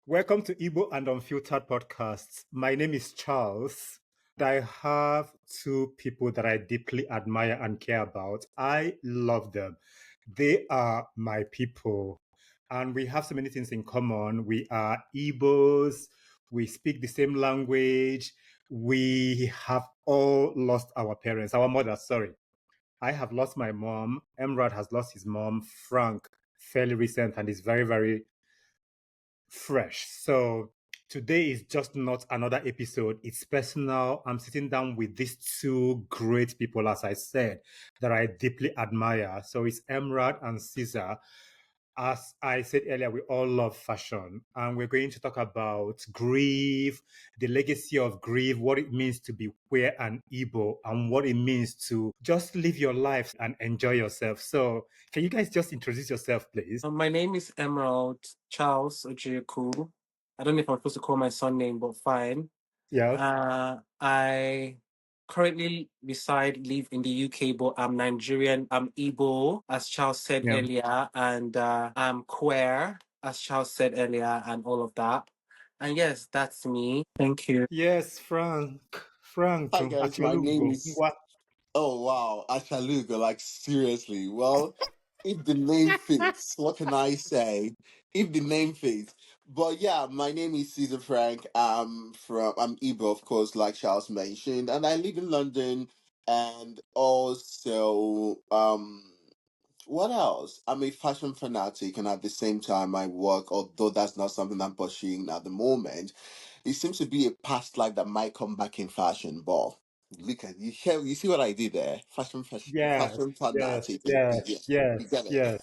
Welcome to Igbo and Unfiltered Podcasts. My name is Charles. I have two people that I deeply admire and care about. I love them. They are my people. And we have so many things in common. We are Igbos. We speak the same language. We have all lost our parents, our mothers, sorry. I have lost my mom. Emrad has lost his mom. Frank, fairly recent, and is very, very fresh. So today is just not another episode. It's personal. I'm sitting down with these two great people, as I said, that I deeply admire. So it's Emrad and Caesar. As I said earlier, we all love fashion, and we're going to talk about grief, the legacy of grief, what it means to be queer and Igbo, and what it means to just live your life and enjoy yourself. So, can you guys just introduce yourself, please? My name is Emerald Charles Ojiaku. I don't know if I'm supposed to call my son name, but fine. Yeah. I currently live in the UK, but I'm Nigerian. I'm Igbo, as Charles said Yeah. earlier, and I'm queer, as Charles said earlier, and all of that. And yes, that's me. Thank you. Yes, Frank. Frank, Hi guys, my name Achalugo. is. Oh wow, Ashaluga, like seriously. Well, if the name fits, what can I say? If the name fits. But yeah, my name is Caesar Frank. I'm Igbo, of course, like Charles mentioned, and I live in London. And also, what else? I'm a fashion fanatic, and at the same time, I work. Although that's not something I'm pursuing at the moment, it seems to be a past life that might come back in fashion. But look at you, you see what I did there? Yes, Fashion yes, fanatic. yes, Yeah, you yes, get it. yes.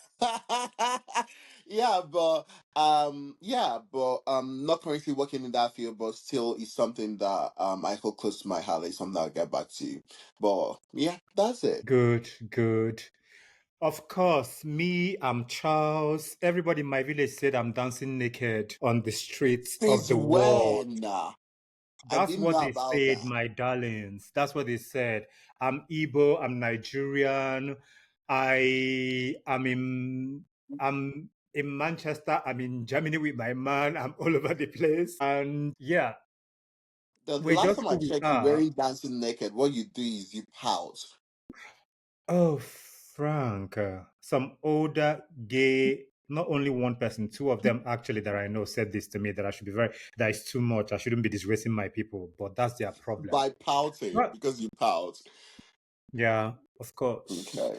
Not currently working in that field, but still is something that I hold close to my heart. It's something I'll get back to. But yeah, that's it. Good, good. Of course, me, I'm Charles. Everybody in my village said I'm dancing naked on the streets of Since the world. when? I That's didn't what know they about said, that. my darlings. That's what they said. I'm Igbo, I'm Nigerian. I'm in Manchester, I'm in Germany with my man, I'm all over the place. And yeah, The we're last just time I who we checked, you are. wearing dancing naked. What you do is you pout. Oh, Frank, some older gay, not only one person, two of them actually that I know said this to me that I should be that is too much. I shouldn't be disgracing my people, but that's their problem. By pouting But because you pout. yeah, of course. Okay.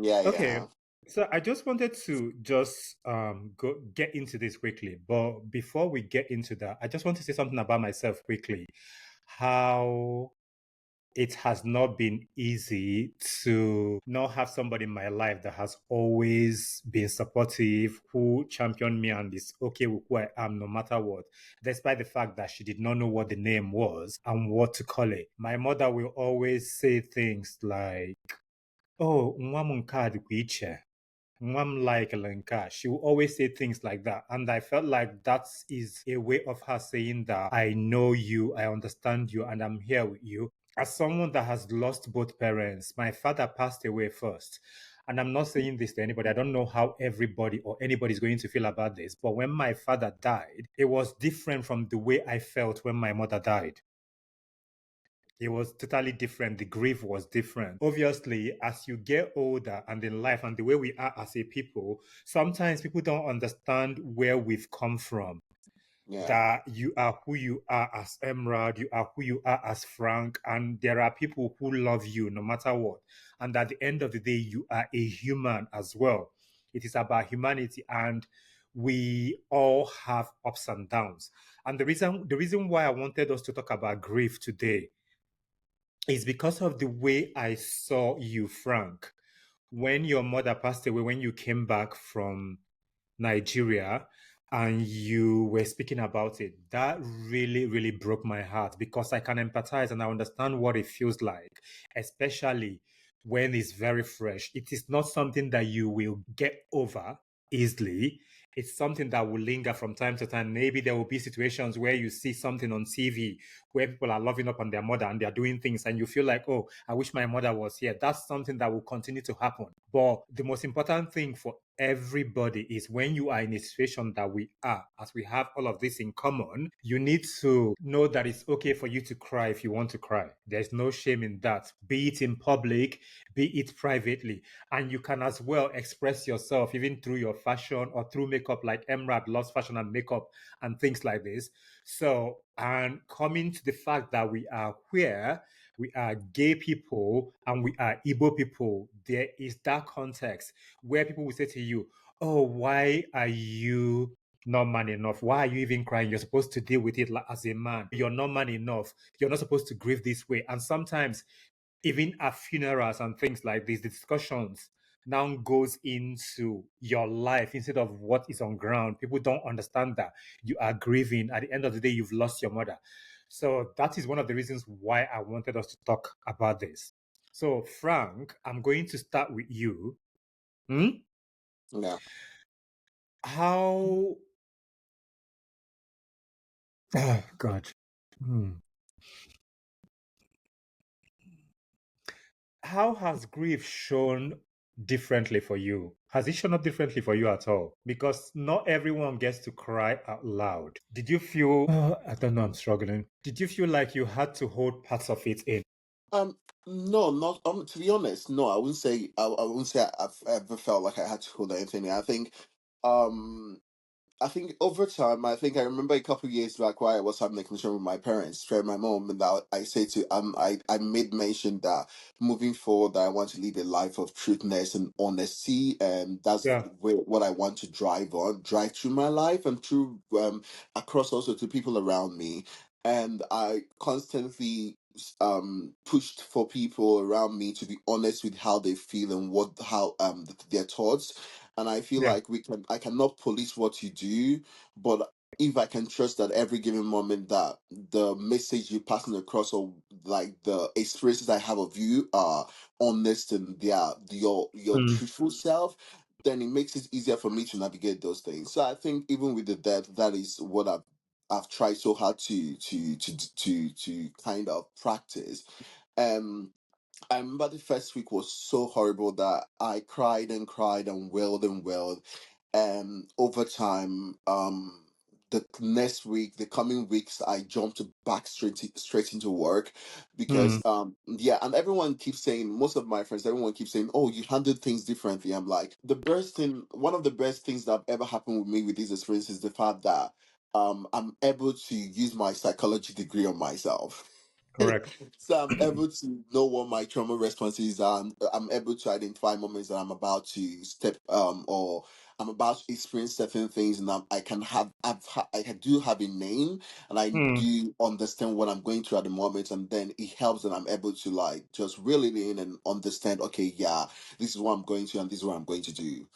Yeah, Okay. yeah. So I just wanted to just go get into this quickly, but before we get into that, I just want to say something about myself quickly. How it has not been easy to not have somebody in my life that has always been supportive, who championed me and is okay with who I am no matter what, despite the fact that she did not know what the name was and what to call it. My mother will always say things like, oh, nwa m nke a dịkwa iche. Nwa m like Lenka. She will always say things like that. And I felt like that is a way of her saying that I know you, I understand you, and I'm here with you. As someone that has lost both parents, my father passed away first. And I'm not saying this to anybody. I don't know how everybody or anybody is going to feel about this. But when my father died, it was different from the way I felt when my mother died. It was totally different. The grief was different. Obviously, as you get older and in life and the way we are as a people, sometimes people don't understand where we've come from. Yeah. That you are who you are as Emerald, you are who you are as Frank, and there are people who love you no matter what. And at the end of the day, you are a human as well. It is about humanity, and we all have ups and downs. And the reason why I wanted us to talk about grief today is because of the way I saw you, Frank, when your mother passed away, when you came back from Nigeria and you were speaking about it. That really, really broke my heart because I can empathize and I understand what it feels like, especially when it's very fresh. It is not something that you will get over easily. It's something that will linger from time to time. Maybe there will be situations where you see something on TV where people are loving up on their mother and they're doing things and you feel like, oh, I wish my mother was here. That's something that will continue to happen. But the most important thing for everybody is when you are in a situation that we are, as we have all of this in common, you need to know that it's okay for you to cry if you want to cry. There's no shame in that, be it in public, be it privately. And you can as well express yourself even through your fashion or through makeup, like Emrad loves fashion and makeup and things like this. So, and coming to the fact that we are queer, we are gay people, and we are Igbo people, there is that context where people will say to you, oh, why are you not man enough? Why are you even crying? You're supposed to deal with it as a man. You're not man enough. You're not supposed to grieve this way. And sometimes, even at funerals and things like this, the discussions now goes into your life instead of what is on ground. People don't understand that you are grieving. At the end of the day, you've lost your mother. So that is one of the reasons why I wanted us to talk about this. So, Frank, I'm going to start with you. Yeah. How, oh God. Hmm. How has grief shown differently for you? Has it shown up differently for you at all? Because not everyone gets to cry out loud. Did you feel, I don't know, I'm struggling. Did you feel like you had to hold parts of it in? Um, no, not to be honest, no, I wouldn't say I've ever felt like I had to hold anything. Um I think over time, I remember a couple of years back where I was having a conversation with my parents, with my mom, and that I say to I made mention that moving forward, that I want to lead a life of truthness and honesty, and that's Yeah, what I want to drive through my life and through across also to people around me, and I constantly pushed for people around me to be honest with how they feel and what how their thoughts, and I feel yeah. like I cannot police what you do, but if I can trust that every given moment that the message you're passing across or like the experiences I have of you are honest and they are your Mm, truthful self, then it makes it easier for me to navigate those things. So I think even with the death, that is what I've tried so hard to kind of practice. Um I remember the first week was so horrible that I cried and cried and wailed. And over time, the next week, the coming weeks, I jumped back straight into work mm, because yeah, and everyone keeps saying, most of my friends, everyone keeps saying, oh, you handled things differently. I'm like, one of the best things that have ever happened with me with this experience is the fact that I'm able to use my psychology degree on myself. correct. So I'm able to know what my trauma responses are. And I'm able to identify moments that I'm about to step or I'm about to experience certain things, and I can I do have a name, and I Mm, do understand what I'm going through at the moment, and then it helps that I'm able to like just reel it in and understand. Okay, yeah, this is what I'm going to, and this is what I'm going to do.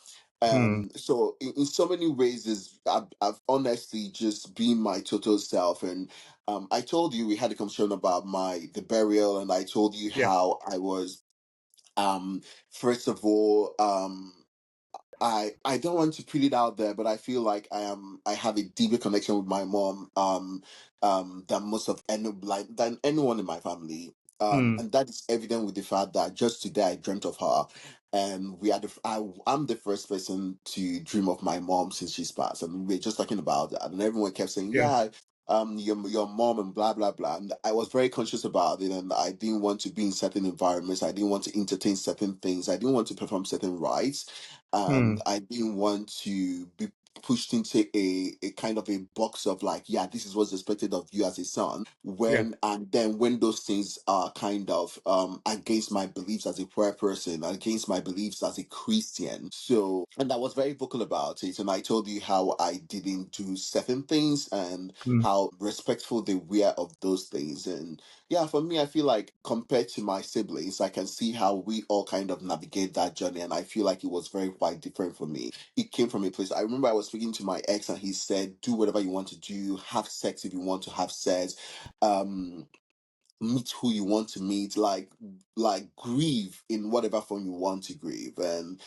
mm, So in so many ways, is I've honestly just been my total self, and I told you we had a conversation about the burial, and I told you yeah. how I was. First of all, I don't want to put it out there, but I feel like I have a deeper connection with my mom than most of than anyone in my family. Mm, And that is evident with the fact that just today I dreamt of her, and I'm the first person to dream of my mom since she's passed, and we're just talking about that, and everyone kept saying, yeah. yeah, your mom and blah blah blah, and I was very conscious about it, and I didn't want to be in certain environments, I didn't want to entertain certain things, I didn't want to perform certain rites, Mm, I didn't want to be pushed into a kind of a box of like, yeah, this is what's expected of you as a son. yeah. And then when those things are kind of against my beliefs as a queer person, against my beliefs as a Christian. So, and I was very vocal about it. And I told you how I didn't do certain things and Mm, how respectful they were of those things. And yeah, for me, I feel like compared to my siblings, I can see how we all kind of navigate that journey. And I feel like it was very quite different for me. It came from a place. I remember I was speaking to my ex and he said, do whatever you want to do, have sex if you want to have sex. Um, Meet who you want to meet, like grieve in whatever form you want to grieve. And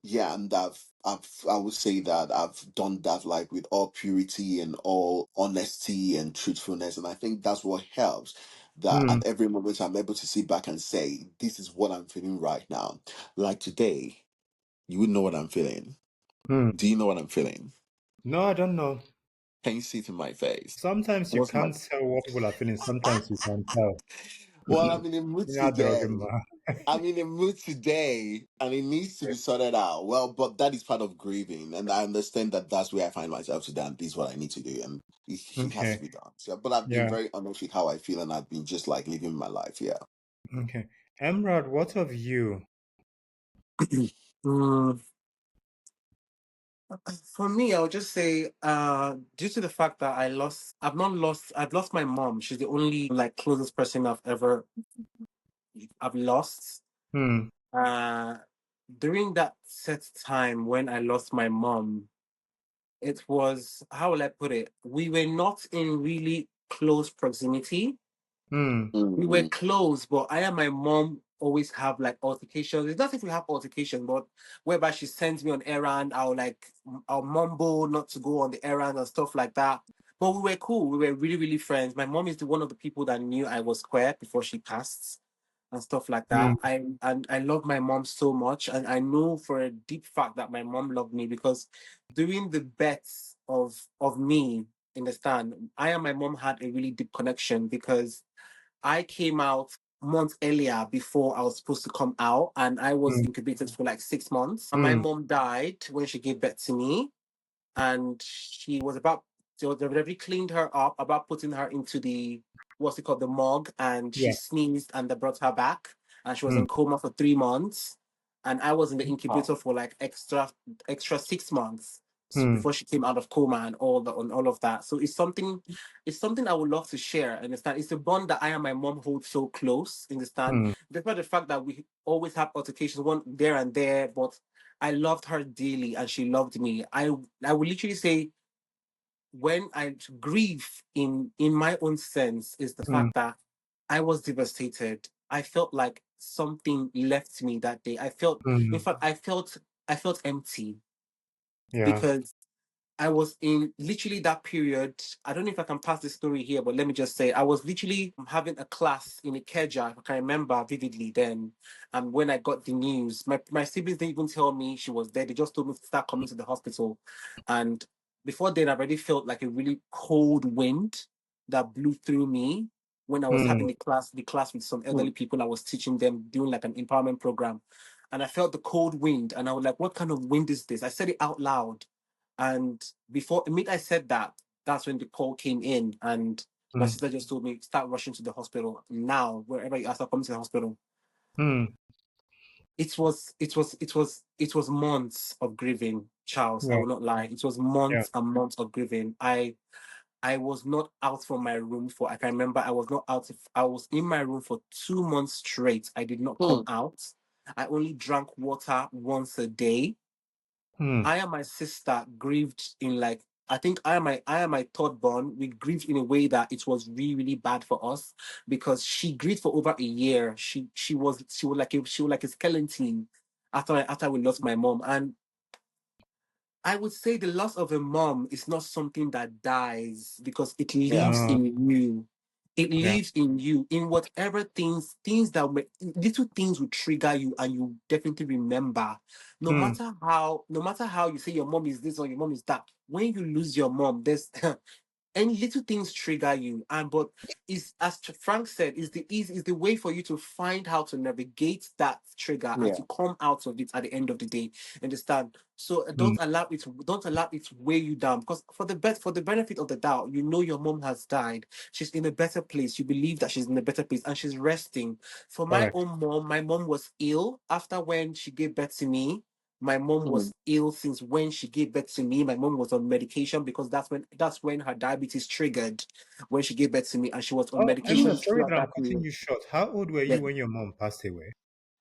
yeah, and I would say that I've done that like with all purity and all honesty and truthfulness, and I think that's what helps, that mm, at every moment I'm able to sit back and say, this is what I'm feeling right now. Like today, you would know what I'm feeling. Hmm. Do you know what I'm feeling? No, I don't know. Can you see it in my face? Sometimes you What's my can't tell what people are feeling. Sometimes you can tell. Well, I'm in a mood Ina today. drogima. I'm in a mood today, and it needs to be sorted out. Well, but that is part of grieving, and I understand that that's where I find myself today, and this is what I need to do, and it has to Okay. be done. So, but I've been Yeah. very honest with how I feel, and I've been just like living my life. Yeah. Okay. Emrod, what of you? Mm, for me, I would just say, due to the fact that I've lost my mom. She's the only like closest person I've lost. Hmm. Uh, during that set time when I lost my mom, it was, how will I put it? We were not in really close proximity. Hmm. We were Mm-hmm. close, but I and my mom always have like altercations. It's not if we have altercation, but whereby she sends me on errand, I'll mumble not to go on the errand and stuff like that. But we were cool. We were really, really friends. My mom is one of the people that knew I was queer before she passed and stuff like Hmm. that. I love my mom so much, and I know for a deep fact that my mom loved me because during the birth of me in the stand, I and my mom had a really deep connection because I came out months earlier before I was supposed to come out, and I was Hmm. incubated for like 6 months. And my Hmm. mom died when she gave birth to me, and they've already cleaned her up, about putting her into the what's it called, the morgue, and she Yeah. sneezed, and they brought her back, and she was Hmm. in coma for 3 months, and I was in the Oh. incubator for like extra 6 months Hmm. before she came out of coma and all of that. So it's something I would love to share. Understand? It's a bond that I and my mom hold so close. Understand? Hmm. Despite the fact that we always have altercations, one there and there, but I loved her dearly and she loved me. I would literally say when I grieve in my own sense is the Hmm. fact that I was devastated. I felt like something left me that day. In Hmm. fact, I felt empty Yeah. because I was in literally that period. I don't know if I can pass the story here, but let me just say I was literally having a class in Ikeja, if I can remember vividly then. And when I got the news, my siblings didn't even tell me she was dead. They just told me to start coming to the hospital. And before then, I already felt like a really cold wind that blew through me when I was Hmm. having the class with some elderly people. I was teaching them, doing like an empowerment program. And I felt the cold wind, and I was like, what kind of wind is this? I said it out loud. And before I said that, that's when the call came in, and my Hmm. sister just told me, start rushing to the hospital now. Wherever you are, start coming to the hospital. Hmm. It was months of grieving, Charles. I Yeah. will not lie. It was Yeah. months and months of grieving. I was not out from my room for, I can remember I was not out. I was in my room for 2 months straight. I did not come Hmm. out. I only drank water once a day. Hmm. I and my sister grieved in like, I and my third born, we grieved in a way that it was really, really bad for us because she grieved for over a year. She was like a skeleton after we lost my mom. And I would say the loss of a mom is not something that dies because it Yeah. lives No. in you. It Yeah. lives in you, in whatever things that little things will trigger you, and you definitely remember. Hmm. No matter how you say your mom is this or your mom is that. When you lose your mom, there's and little things trigger you, and but is, as Frank said, is the way for you to find how to navigate that trigger and Yeah. to come out of it at the end of the day. Understand? So Hmm. don't allow it to weigh you down, because for the benefit of the doubt, you know your mom has died. She's in a better place. You believe that she's in a better place and she's resting. For my Correct. own mom, my mom was ill after when she gave birth to me. My mom Hmm. was ill since when she gave birth to me. My mom was on medication because that's when her diabetes triggered when she gave birth to me, and she was on Oh, Emrod, medication sorry throughout that I'm that cutting period. you short. How old were Yeah. you when your mom passed away?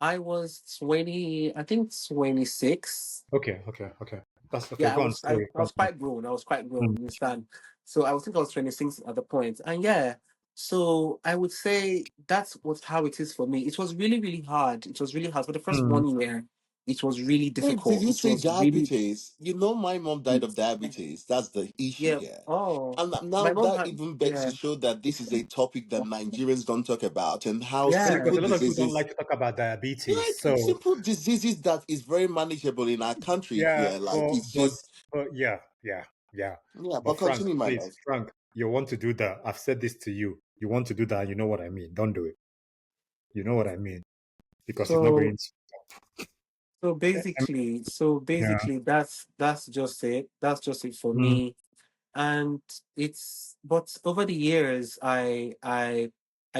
I was 20, I think 26. Okay. Okay. Okay. That's okay. Yeah, Go on. Sorry. I was quite grown. I was quite grown, Hmm. you understand? So I think I was 26 at the point. And yeah, so I would say that's how it is for me. It was really, really hard. It was really hard for the first Hmm. 1 year. it was really Wait, did difficult. you It say was really, diabetes? You know, my mom died of diabetes. That's the issue yeah. here. Oh, And now my mom that had, even begs to yeah, show that this is a topic that Nigerians don't talk about, and how Yeah, yeah. because simple a lot of people don't diseases, like to talk about diabetes. like So simple diseases that is very manageable in our country yeah, here. Like it's but just, yeah, yeah, yeah. yeah, But but continue, my Please, love. Frank, you want to do that. I've said this to you. You want to do that, you know what I mean. Don't do it. You know what I mean. Because it's not So, going to so yeah. basically, that's just it. That's just it for Mm, me. And it's, but over the years, I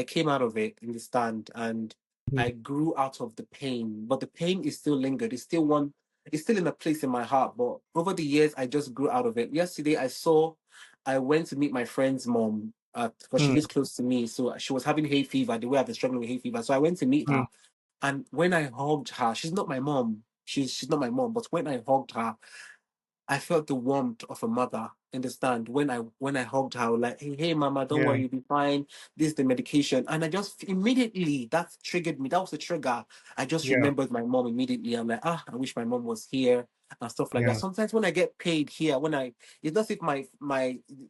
came out of it, understand, and mm, I grew out of the pain, but the pain is still lingered. It's still in a place in my heart, but over the years I just grew out of it. Yesterday I went to meet my friend's mom, because she mm, lives close to me, so she was having hay fever, the way I've been struggling with hay fever, so I went to meet mm, her. And when I hugged her, she's not my mom, she's not my mom, but when I hugged her, I felt the warmth of a mother. Understand, when I hugged her, I was like, hey, mama, don't yeah, worry, you'll be fine. This is the medication. And I just immediately, that triggered me. That was the trigger. I just yeah, remembered my mom immediately. I'm like, I wish my mom was here and stuff like that. yeah. Sometimes when I get paid here, it's not if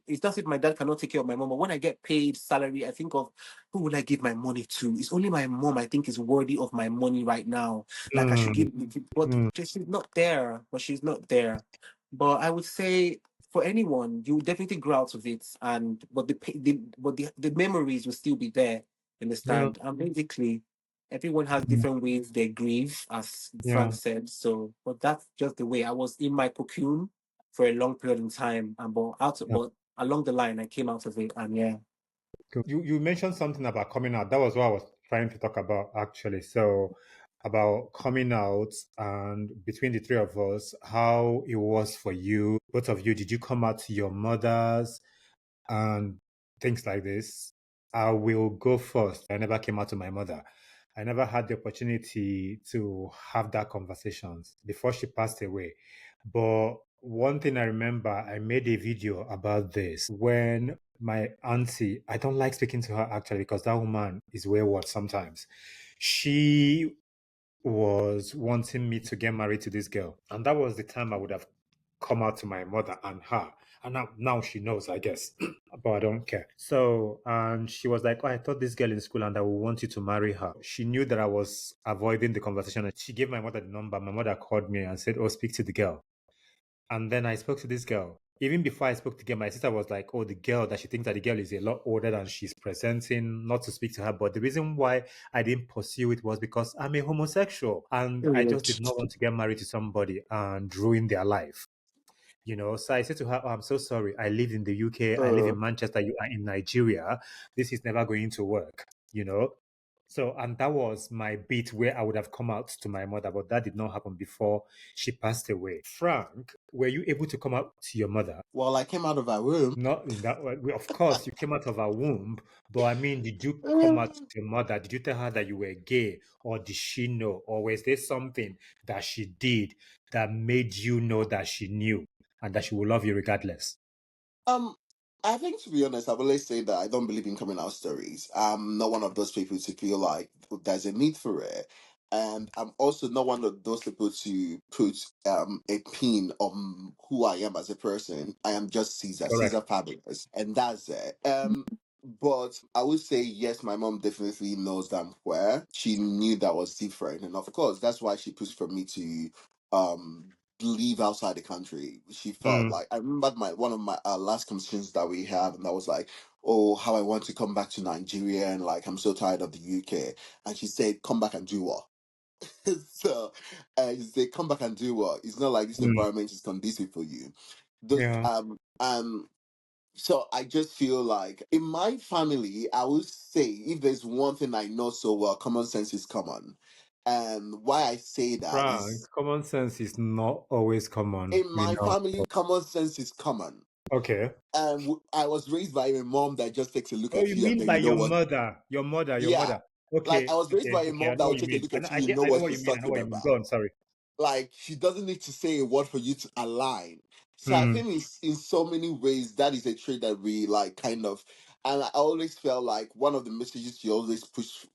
it's not if my dad cannot take care of my mom, but when I get paid salary, I think of who will I give my money to? It's only my mom I think is worthy of my money right now. Like I should Mm, give, but mm, she's not there. But she's not there. But I would say for anyone, you definitely grow out of it, and but the memories will still be there. yeah, Understand? And basically, everyone has mm, different ways they grieve, as yeah. Frank said. So, but that's just the way I was in my cocoon for a long period of time, and Yeah. but along the line, I came out of it, and yeah. Cool. You mentioned something about coming out. That was what I was trying to talk about actually. So about coming out and between the three of us, how it was for you, both of you. Did you come out to your mothers and things like this? I will go first. I never came out to my mother. I never had the opportunity to have that conversations before she passed away. But one thing I remember, I made a video about this when my auntie, I don't like speaking to her actually because that woman is wayward sometimes. She was wanting me to get married to this girl. And that was the time I would have come out to my mother and her. And now she knows, I guess, but I don't care. So, and she was like, oh, I thought this girl in school and I would want you to marry her. She knew that I was avoiding the conversation. And she gave my mother the number. My mother called me and said, oh, speak to the girl. And then I spoke to this girl. Even before I spoke to the girl, my sister was like, oh, the girl, that she thinks that the girl is a lot older than she's presenting, not to speak to her. But the reason why I didn't pursue it was because I'm a homosexual and I just did not want to get married to somebody and ruin their life. So I said to her, oh, I'm so sorry. I live in the UK. I live Uh, in Manchester. You are in Nigeria. This is never going to work, you know? So, and that was my bit where I would have come out to my mother, but that did not happen before she passed away. Frank, were you able to come out to your mother? well, I came out of our room. Not in that way. Of course, you came out of her womb, but I mean, did you come out to Um, your mother? Did you tell her that you were gay, or did she know, or was there something that she did that made you know that she knew and that she will love you regardless? Um, I think to be honest, I've always said that I don't believe in coming out stories. I'm not one of those people to feel like there's a need for it. And I'm also not one of those people to put a pin on who I am as a person. I am just Caesar, Correct. Caesar Fabulous, and that's it. But I would say yes, my mom definitely knows that I'm queer. She knew that was different, and of course that's why she pushed for me to um leave outside the country. She felt Mm, like I remember my one of my last conversations that we had, and I was like, "Oh, how I want to come back to Nigeria, and like I'm so tired of the UK." And she said, "Come back and do what?" So, she said, "Come back and do what? It's not like this mm, environment is conducive for you." Those yeah. so I just feel like in my family, I would say if there's one thing I know so well, common sense is common. And why I say that Frank, is common sense is not always common, in my family, common sense is common. Okay. And I was raised by a mom that just takes a look Oh, at you you and mean then by you know your what. mother, your mother, your Yeah. mother. Like I Okay, was raised okay, by a okay. I mom know that what would you take a mean. look at you, you know I know what what you she's mean. I know talking what you mean. about. Go on, sorry. Like she doesn't need to say a word for you to align. So I Mm, think it's in so many ways that is a trait that we like kind of, and I always felt like one of the messages she always push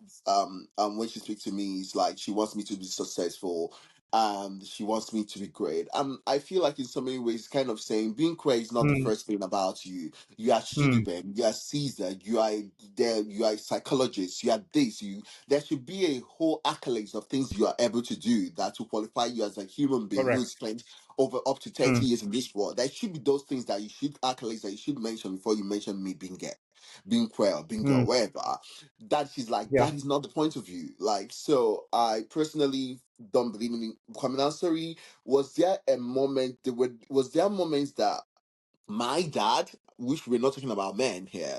when she speaks to me is like she wants me to be successful, and she wants me to be great. I feel like in so many ways, kind of saying being queer is not the Mm, first thing about you. You are mm, Shidubem, you are Caesar, you are there, you are a psychologist, you are this, you there should be a whole accolades of things you are able to do that will qualify you as a human being who correct. spent over up to 30 Mm, years in this world. There should be those things that you should accolades that you should mention before you mention me being gay, being queer, being girl, mm, whatever. That is like yeah. that is not the point of view. Like, so I personally don't believe in coming out story. Was there a moment was there moments that my dad, which we're not talking about men here,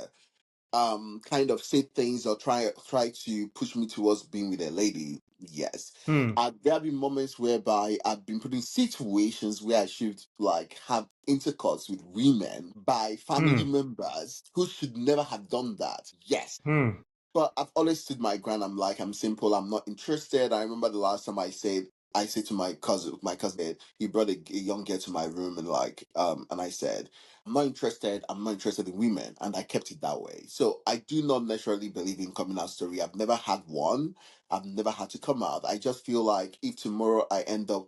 kind of say things or try to push me towards being with a lady? Yes. Mm, There have been moments whereby I've been put in situations where I should like have intercourse with women by family mm, members who should never have done that. Yes, mm, but I've always stood my ground. I'm like, I'm simple. I'm not interested. I remember the last time I said to my cousin, he brought a young girl to my room and and I said, I'm not interested. I'm not interested in women. And I kept it that way. So I do not necessarily believe in coming out story. I've never had one. I've never had to come out. I just feel like if tomorrow I end up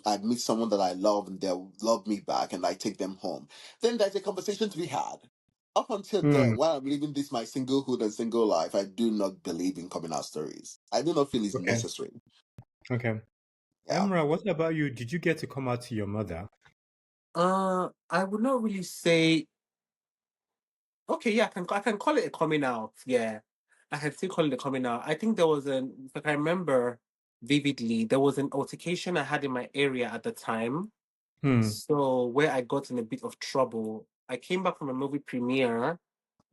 I meet someone that I love and they'll love me back and I take them home, then there's a conversation to be had. Up until then, mm. while I'm living this my singlehood and single life, I do not believe in coming out stories. I do not feel it's Okay. necessary. Okay. Yeah. Emra, what about you? Did you get to come out to your mother? I would not really say. Okay, yeah, I can call it a coming out. Yeah, I can still call it a coming out. I think there was if I can remember vividly, there was an altercation I had in my area at the time. Hmm. So where I got in a bit of trouble. I came back from a movie premiere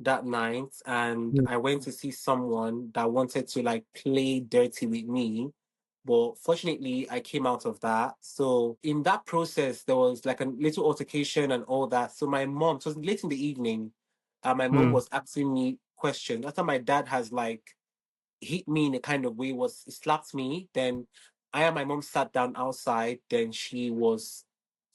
that night, and Mm, I went to see someone that wanted to like play dirty with me. But fortunately, I came out of that. So in that process, there was like a little altercation and all that. So my mom, it was late in the evening, my mom mm, was asking me questions. After my dad has like hit me in a kind of way, was he slapped me. Then I and my mom sat down outside. Then she was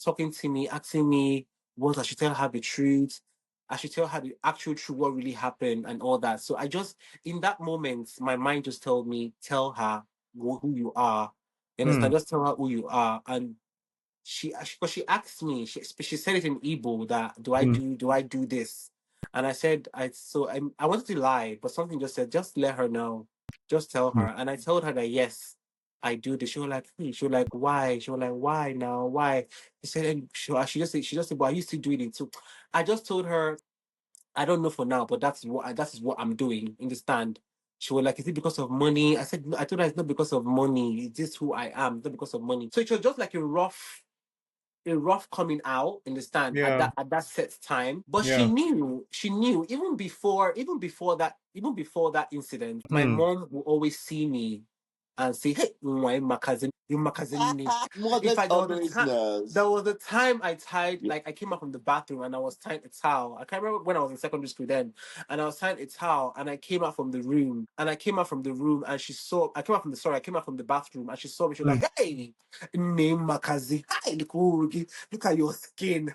talking to me, asking me what I should tell her the truth. I should tell her the actual truth, what really happened, and all that. So I just, in that moment, my mind just told me, tell her who you are. You mm, understand? Just tell her who you are. And but she asked me, she said it in Igbo that mm, do I do this? And I said, I wanted to lie, but something just said, just let her know, just tell mm, her. And I told her that yes, I do this. She was like, she was like, why? She was like, why now? Why? She said, and she just said, well, I used to do it too. I just told her, I don't know for now, but that is what I'm doing. Understand? She was like, is it because of money? I said, no, I told her it's not because of money. It's just who I am, it's not because of money. So it was just like a rough coming out, understand, at yeah. that set time. But Yeah. she knew even before that incident, my Mm, mom will always see me and say, hey, my cousin name. In Mothers fact, always there knows. was a time like I came out from the bathroom and I was tying a towel. I can't remember when I was in secondary school then, and I was tying a towel and I came out from the room and she saw I came out from the sorry I came out from the bathroom and she saw me. She was mm, like, hey, name Makazi. Hi, look at your skin.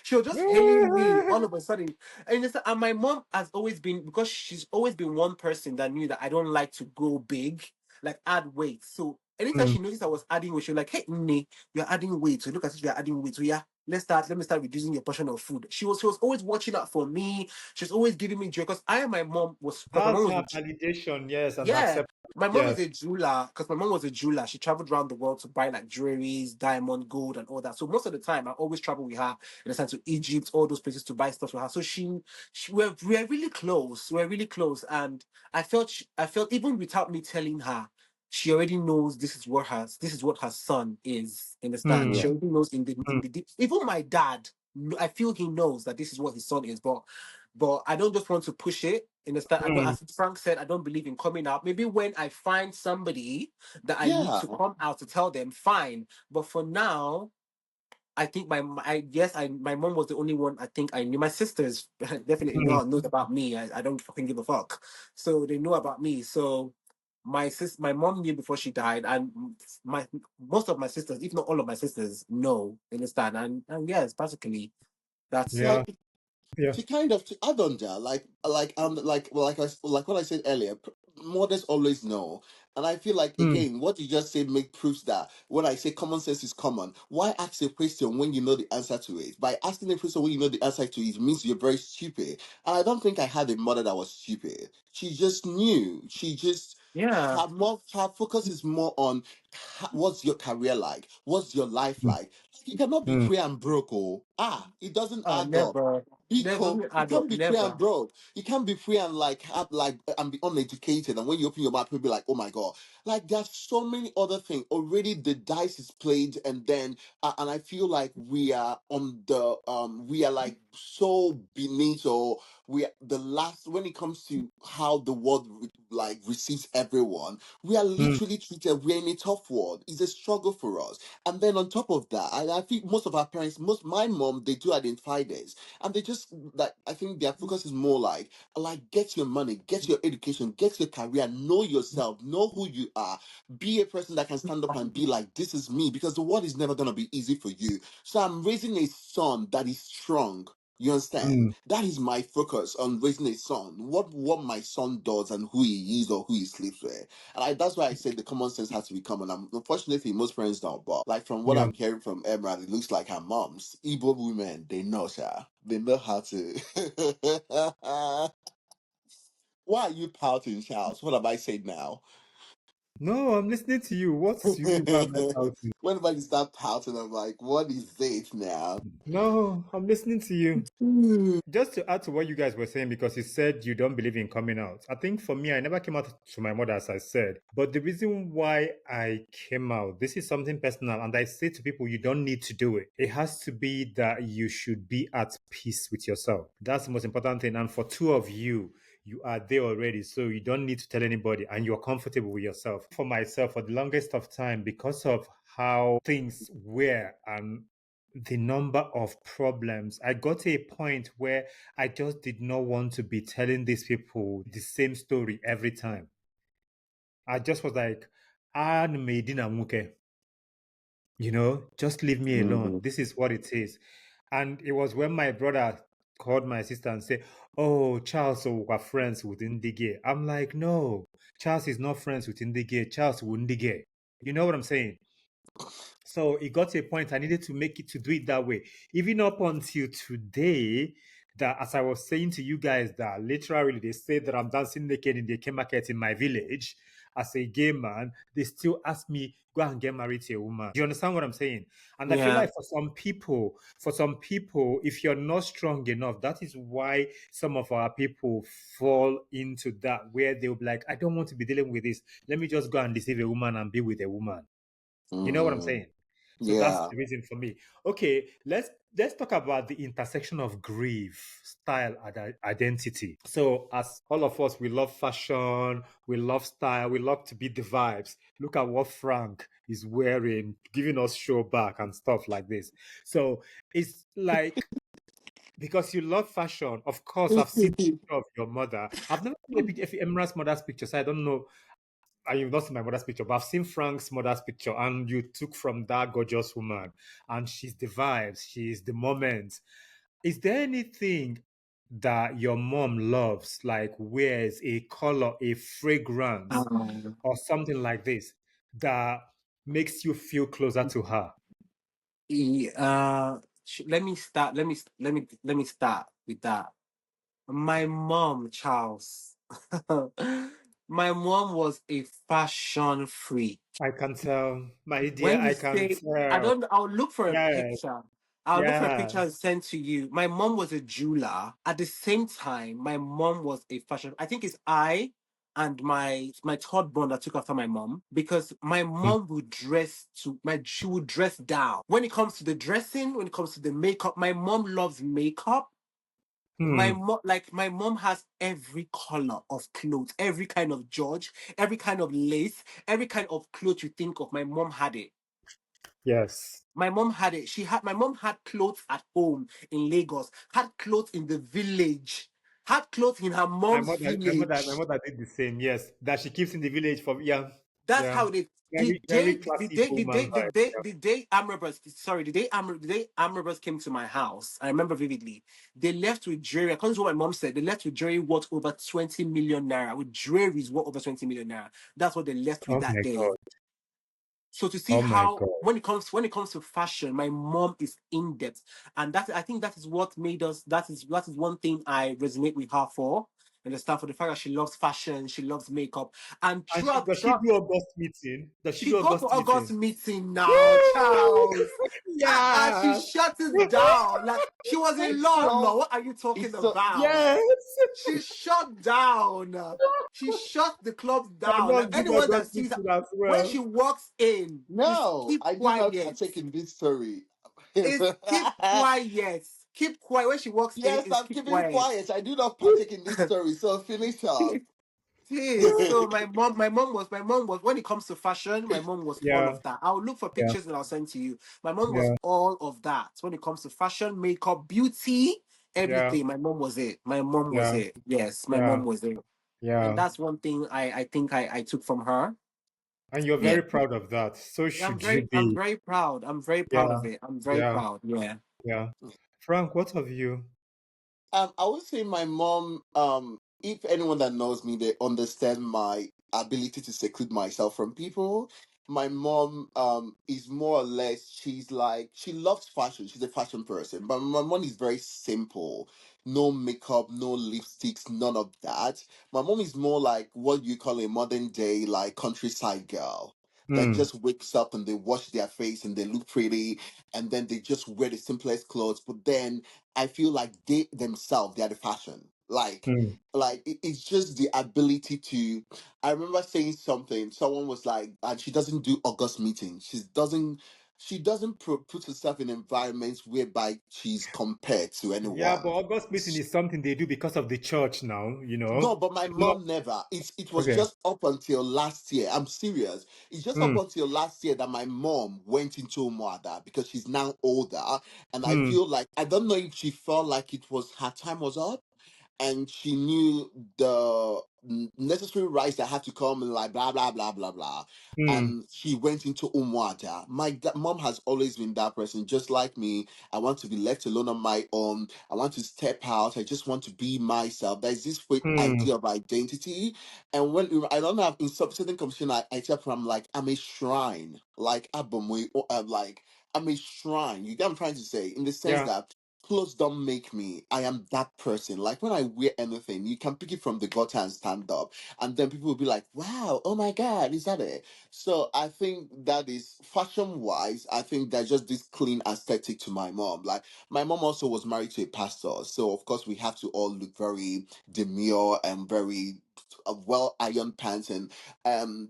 She was just hailing me all of a sudden. And my mom has always been, because she's always been one person that knew that I don't like to go big, like add weight. So anytime mm. she noticed I was adding weight, she was like, hey, Nne, you're adding weight. So look at it, you're adding weight. So yeah, let me start reducing your portion of food. She was always watching out for me. She was always giving me joy because I and my mom was because my mom That's was her validation, yes, and yeah. accept. My mom is Yes. a jeweler because my mom was a jeweler. She traveled around the world to buy like jewelries, diamond, gold, and all that. So most of the time, I always travel with her in the sense to Egypt, all those places to buy stuff with her. So we're really close. We're really close, and I felt even without me telling her, she already knows this is what her son is. Understand? Mm, She Yeah. already knows mm, in the deep. Even my dad, I feel he knows that this is what his son is, but I don't just want to push it. Understand? I don't, mm. as Frank said, I don't believe in coming out. Maybe when I find somebody that I need Yeah. to come out to tell them, fine. But for now, I think my mom was the only one I think I knew. My sisters definitely Mm. knows about me. I don't fucking give a fuck. So they know about me. So my mom knew before she died, and my most of my sisters, if not all of my sisters, know. Understand? And yes, basically that's Yeah. it. Like Yeah. to kind of to add on that, like what I said earlier, mothers always know. And I feel like, Hmm. again, what you just said make proofs that when I say common sense is common, why ask a question when you know the answer to it? By asking a question when you know the answer to it means you're very stupid. And I don't think I had a mother that was stupid. She just knew. She just Yeah. her focus is more on what's your career like? What's your life Hmm. like? You cannot be Hmm. free and broke. Oh, it doesn't add up. Never. Never Because me you add up. can't be free and Never. broke. You can't be free and like have like and be uneducated. And when you open your mouth, you'll be like, oh my god. Like there's so many other things. Already the dice is played, and then and I feel like we are on the we are like so beneath, or we are the last when it comes to how the world like receives everyone. We are Hmm. literally treated. We're in a tough world. It's a struggle for us. And then on top of that, I think most of our parents, most my mom, they do identify this, and they just like I think their focus is more like get your money, get your education, get your career, know yourself, know who you are, be a person that can stand up and be like, this is me, because the world is never gonna be easy for you. So I'm raising a son that is strong. You understand? Hmm. That is my focus on raising a son. What my son does and who he is or who he sleeps with. And that's why I said the common sense has to be common. Unfortunately, most parents don't. But like from what Yeah. I'm hearing from Emma, it looks like her moms, Igbo women, they know, sha. They know how to. Why are you pouting, Charles? What have I said now? No, I'm listening to you. What's you mean by my pouting? Whenever you start pouting, I'm like, what is it now? No, I'm listening to you. Just to add to what you guys were saying, because you said you don't believe in coming out. I think for me, I never came out to my mother, as I said. But the reason why I came out, this is something personal. And I say to people, you don't need to do it. It has to be that you should be at peace with yourself. That's the most important thing. And for two of you, you are there already. So you don't need to tell anybody and you're comfortable with yourself. For myself, for the longest of time, because of how things were and the number of problems, I got to a point where I just did not want to be telling these people the same story every time. I just was like, "Ah, Medina Muke, just leave me alone. Mhm. This is what it is." And it was when my brother called my sister and said, "Oh, Charles, so we're friends with Indige." I'm like, "No, Charles is not friends with Indige. Charles Wundige." You know what I'm saying? So it got to a point I needed to make it to do it that way. Even up until today, that as I was saying to you guys, that literally they say that I'm dancing naked in the K market in my village as a gay man, they still ask me, go and get married to a woman. Do you understand what I'm saying? And I feel Yeah. like for some people, if you're not strong enough, that is why some of our people fall into that where they'll be like, I don't want to be dealing with this. Let me just go and deceive a woman and be with a woman. You know what I'm Mhm. saying? So that's Yeah. the reason for me. Okay, let's talk about the intersection of grief, style, and identity. So as all of us, we love fashion, we love style, we love to be the vibes. Look at what Frank is wearing, giving us show back and stuff like this. So it's like because you love fashion, of course, I've seen a picture of your mother. I've never seen a picture of Emra's mother's picture, so I don't know. And you've not seen my mother's picture, but I've seen Frank's mother's picture, and you took from that gorgeous woman, and she's the vibes, she's the moment. Is there anything that your mom loves, like wears a color, a fragrance, Um, or something like this that makes you feel closer to her? let me start. Let me start with that. My mom, Charles. My mom was a fashion freak. I can tell, my dear, When you I can say, I tell. don't, I'll look for a Yes, picture. I'll look for a picture and yes. send to you. My mom was a jeweler. At the same time, my mom was a fashion. I think it's I and my third born that took after my mom, because my mom would she would dress down. When it comes to the dressing, when it comes to the makeup, my mom loves makeup. Hmm. My mom has every color of clothes, every kind of George, every kind of lace, every kind of clothes you think of. My mom had it. Yes. My mom had it. My mom had clothes at home in Lagos, had clothes in the village, had clothes in her My mom's mother, my mother, my village. mother did the same. Yes, that she keeps in the village for yeah. That's Yeah. how they Very, very classic woman vibe. the day Amrobus, sorry, the day Amrobus came to my house, I remember vividly. They left with jewelry. According to what my mom said, they left with jewelry worth over 20 million naira. With jewelries worth over 20 million naira. That's what they left with Oh that my day. God. So to see Oh my how God. when it comes to fashion, my mom is in depth, and that I think that is what made us. That is one thing I resonate with her for. Understand, for the fact that she loves fashion, she loves makeup, and And she does she do August meeting? Does she she do got to August August meeting? meeting now, Woo! Charles. She Yeah. shut it down. Like she was in It's law. so What are you talking it's so about? Yes. She shut down. She shut the club My down. Like mom did anyone that August sees her, meeting as when well. she walks in, is no, keep I did not quiet. partake in this story. Is keep quiet. Keep quiet. When she walks in, Yes, is I'm keep keeping quiet. quiet. I do not partake in this story. So finish up. So my mom was when it comes to fashion, my mom was all Yeah. of that. I'll look for Yeah. pictures and I'll send to you. My mom was Yeah. all of that. When it comes to fashion, makeup, beauty, Yeah. everything, my mom was it. My mom was Yeah. it. Yes, my Yeah. mom was it. And Yeah. that's one thing I think I took from her. And you're Yeah. very proud of that. So Yeah, should you I'm be. very proud. I'm very proud Yeah. of it. I'm very Yeah. proud. Yeah. Yeah. Frank, what of you? I would say my mom, if anyone that knows me, they understand my ability to seclude myself from people. My mom, is more or less, she's like, she loves fashion. She's a fashion person, but my mom is very simple. No makeup, no lipsticks, none of that. My mom is more like what you call a modern day, like countryside girl that Hmm. just wakes up and they wash their face and they look pretty and then they just wear the simplest clothes. But then I feel like they themselves, they are the fashion. Hmm. It's just the ability to. I remember saying something. Someone was like, and she doesn't do August meetings. She doesn't put herself in environments whereby she's compared to Yeah, but anyone. August meeting is something they do because of the church now, No, but my It's not mom never. It was okay. just up until last year. I'm serious. It's just up Hmm. until last year that my mom went into Umuada because she's now older, and I Hmm. feel like I don't know if she felt like it was her time was up and she knew the necessary rights that had to come and like blah blah blah blah blah. Hmm. And she went into Umwata. Mom has always been that person, just like me. I want to be left alone on my own. I want to step out. I just want to be myself. There's this Hmm. idea of identity. And when I don't have in certain conversation, I tell her I'm like, I'm a shrine. Like Abomwe, like I'm a shrine. You get what I'm trying to say? In the sense Yeah. that clothes don't make me. I am that person. Like when I wear anything, you can pick it from the gutter and stand up, and then people will be like, "Wow, oh my God, is that it?" So I think that is fashion wise. I think there's just this clean aesthetic to my mom. Like my mom also was married to a pastor, so of course we have to all look very demure and very well ironed pants, and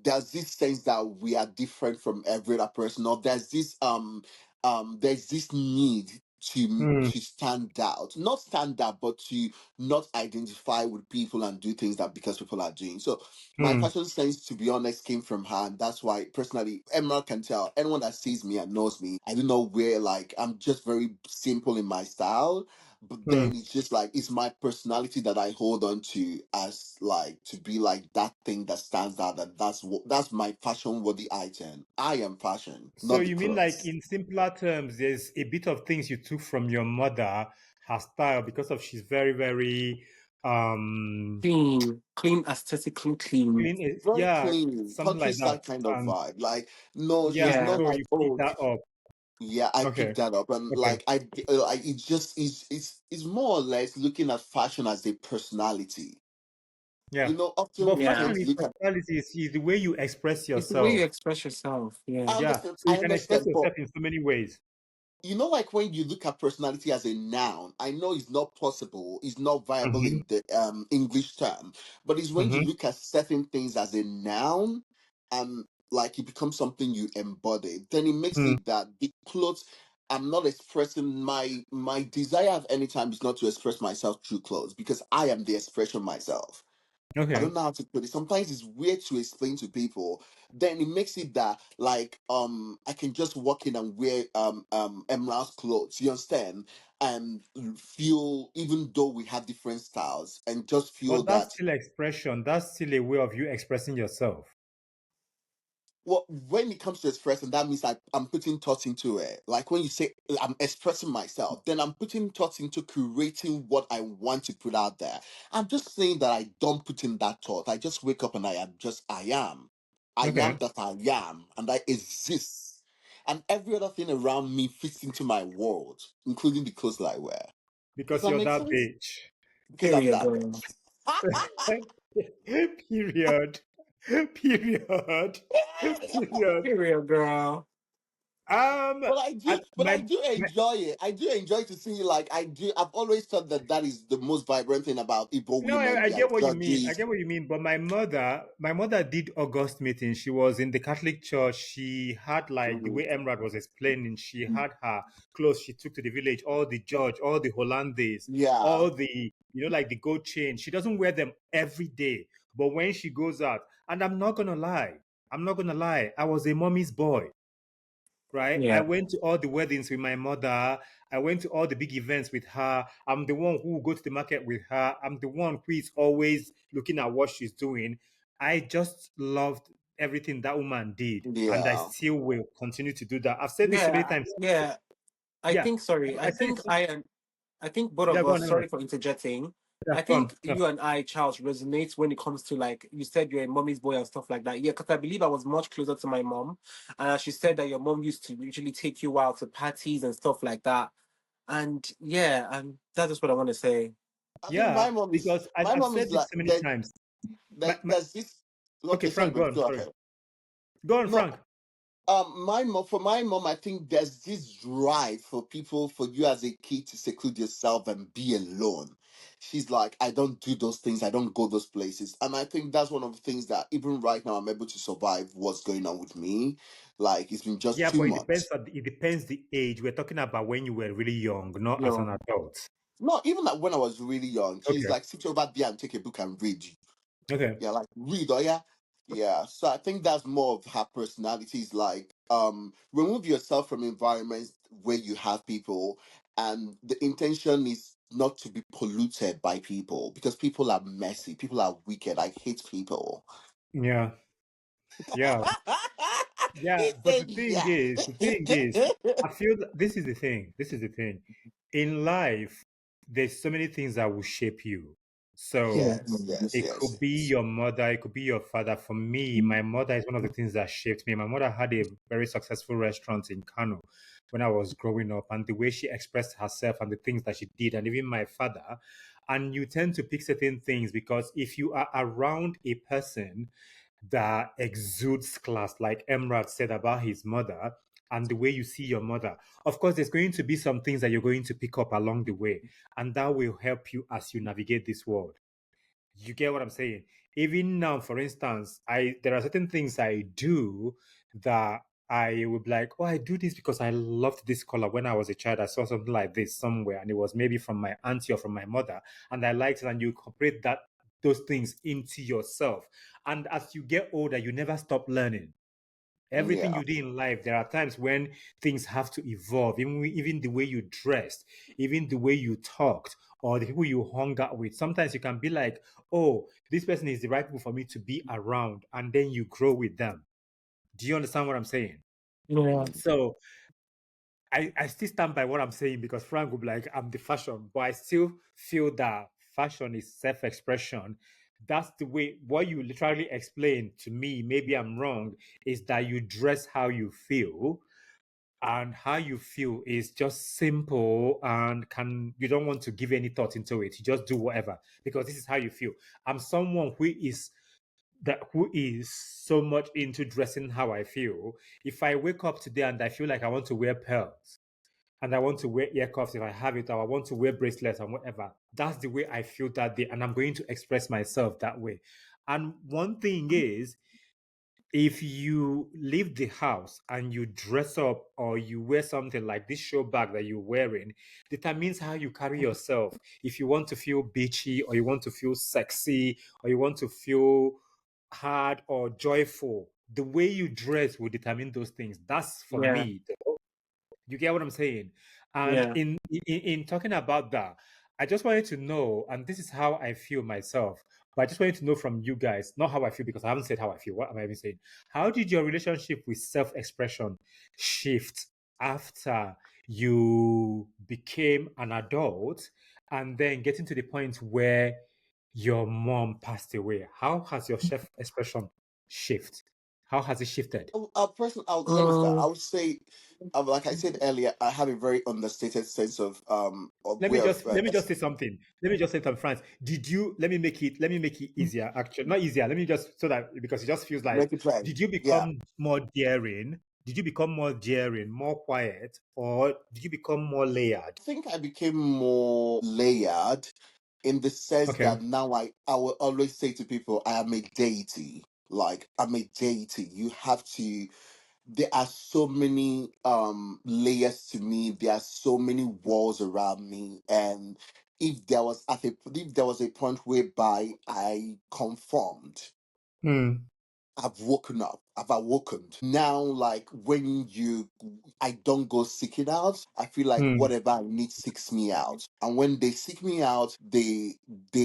there's this sense that we are different from every other person, or there's this need Hmm. to stand out, not stand out, but to not identify with people and do things that because people are doing. So my Hmm. fashion sense, to be honest, came from her, and that's why personally, Emma can tell anyone that sees me and knows me. I don't know where like I'm just very simple in my style. But Hmm. then it's just like it's my personality that I hold on to as like to be like that thing that stands out. That's my fashion worthy item. I am fashion, So not the you mean like clothes. in simpler terms, there's a bit of things you took from your mother, her style, because of she's very, very Clean, aesthetically clean. clean. Very Yeah, clean, something like that. countryside kind of And vibe. Like, no, she's yeah, not Yeah. so like, you pick oh, that up. yeah, I Okay. picked that up, and Okay. like, it just is more or less looking at fashion as a personality. Yeah. Often But we Yeah. fashion don't is look at. personality, is the way you express It's the way you yourself. express yourself. Yeah. Yeah. So I you can express understand, but yourself in so many ways. like when you look at personality as a noun, I know it's not possible, it's not viable Mm-hmm. in the English term, but it's when you Mm-hmm. look at certain things as a noun and like it becomes something you embody, then it makes Mm. it that the clothes. I'm not expressing my desire at any time is not to express myself through clothes because I am the expression myself. I Okay. don't know how to put it. Sometimes it's weird to explain to people. Then it makes it that like I can just walk in and wear Emerald's clothes, you understand? And feel even though we have different styles and just feel But that's that still expression. That's still a way of you expressing yourself. Well, when it comes to expressing, that means I'm putting thought into it. Like when you say I'm expressing myself, then I'm putting thought into curating what I want to put out there. I'm just saying that I don't put in that thought. I just wake up and I am. I am Okay. that I am, and I exist. And every other thing around me fits into my world, including the clothes that I wear. Does Because that you're make that sense? bitch. Because I'm Period, that girl. bitch. Period. Period. Period. Period, girl. Um, But I do, I, but I do enjoy it. I do enjoy to see, like, I do. I've always thought that that is the most vibrant thing about Igbo no, women, I their get what you mean. I judges. get what you mean. But my mother did August meeting. She was in the Catholic Church. She had like the Mhm. way Emrad was explaining. She had her clothes. She took to the village. All the George, all the Hollandaise, Yeah, all the like the gold chain. She doesn't wear them every day. But when she goes out, and I'm not gonna lie. I was a mommy's boy, right? I Yeah. went to all the weddings with my mother. I went to all the big events with her. I'm the one who will go to the market with her. I'm the one who is always looking at what she's doing. I just loved everything that woman did, and I yeah. still will continue to do that. I've said this so many Yeah. times. Yeah. I Yeah, think, sorry, I I said think it. I think both Yeah, of go on, us, Emma. sorry for interjecting. Yeah, I go on. think Yeah. you and I, Charles, resonate when it comes to like you said you're a mommy's boy and stuff like that. Yeah, because I believe I was much closer to my mom. And she said that your mom used to usually take you out to parties and stuff like that. And yeah, and that's just what I want to say. I think Yeah, because my I've mom said is this like so many times. there's this. Okay, Okay, sorry, Frank, go babe, on. go Sorry. ahead. Go on, No, Frank. my mom, for my mom, I think there's this drive for people, for you as a kid to seclude yourself and be alone. She's like, I don't do those things, I don't go those places. And I think that's one of the things that even right now I'm able to survive what's going on with me. Like, it's been just Yeah, too but much. it depends the age. We're talking about when you were really young, not as an No. adult. No, even like when I was really young, she's Okay. like, sit over there and take a book and read. Okay. Yeah, like read, oh yeah. Yeah. So I think that's more of her personality is like remove yourself from environments where you have people, and the intention is not to be polluted by people because people are messy, people are wicked. I hate people. Yeah. Yeah. Yeah. He But said yeah. the thing is, I feel this is the thing. This is the thing. In life, there's so many things that will shape you. So Yes, yes, it could yes. be your mother, it could be your father. For me, my mother is one of the things that shaped me. My mother had a very successful restaurant in Kano when I was growing up, and the way she expressed herself and the things that she did, and even my father. And you tend to pick certain things because if you are around a person that exudes class, like Emrad said about his mother, and the way you see your mother, of course, there's going to be some things that you're going to pick up along the way, and that will help you as you navigate this world. You get what I'm saying? Even now, for instance, I there are certain things I do that I would be like, oh, I do this because I loved this color when I was a child. I saw something like this somewhere, and it was maybe from my auntie or from my mother, and I liked it. And you incorporate those things into yourself. And as you get older, you never stop learning. Everything Yeah, you do in life, there are times when things have to evolve, even the way you dressed, even the way you talked, or the people you hung out with. Sometimes you can be like, oh, this person is the right people for me to be around, and then you grow with them. Do you understand what I'm saying? Yeah. So I still stand by what I'm saying because Frank will be like, I'm the fashion, but I still feel that fashion is self-expression. That's the way what you literally explain to me, maybe I'm wrong, is that you dress how you feel, and how you feel is just simple and can you don't want to give any thought into it. You just do whatever because this is how you feel. I'm someone who is so much into dressing how I feel. If I wake up today and I feel like I want to wear pearls and I want to wear ear cuffs if I have it, or I want to wear bracelets and whatever, that's the way I feel that day, and I'm going to express myself that way. And one thing is, if you leave the house and you dress up or you wear something like this show bag that you're wearing, determines how you carry yourself. If you want to feel bitchy, or you want to feel sexy, or you want to feel hard or joyful, the way you dress will determine those things. That's for Yeah. me. You get what I'm saying? And Yeah. in talking about that, I just wanted to know, and this is how I feel myself. But I just wanted to know from you guys, not how I feel, because I haven't said how I feel. What am I even saying? How did your relationship with self-expression shift after you became an adult and then getting to the point where your mom passed away? How has your self-expression shift? How has it shifted? Let me start. I Mm, would say, like I said earlier, I have a very understated sense of Let me way of just let me just say something. Let me just say something, France. Did you let me make it easier, actually. Not easier. Let me just so that because it just feels like make it plain. did you Yeah, become more daring? Did you become more daring, more quiet, or did you become more layered? I think I became more layered in the sense Okay. that now I will always say to people, I am a deity. Like I'm a deity. You have to. There are so many layers to me. There are so many walls around me, and if there was a point whereby I conformed, Hmm. I've woken up. I've awoken. Now, like I don't go seeking out. I feel like Hmm. whatever I need seeks me out. And when they seek me out, they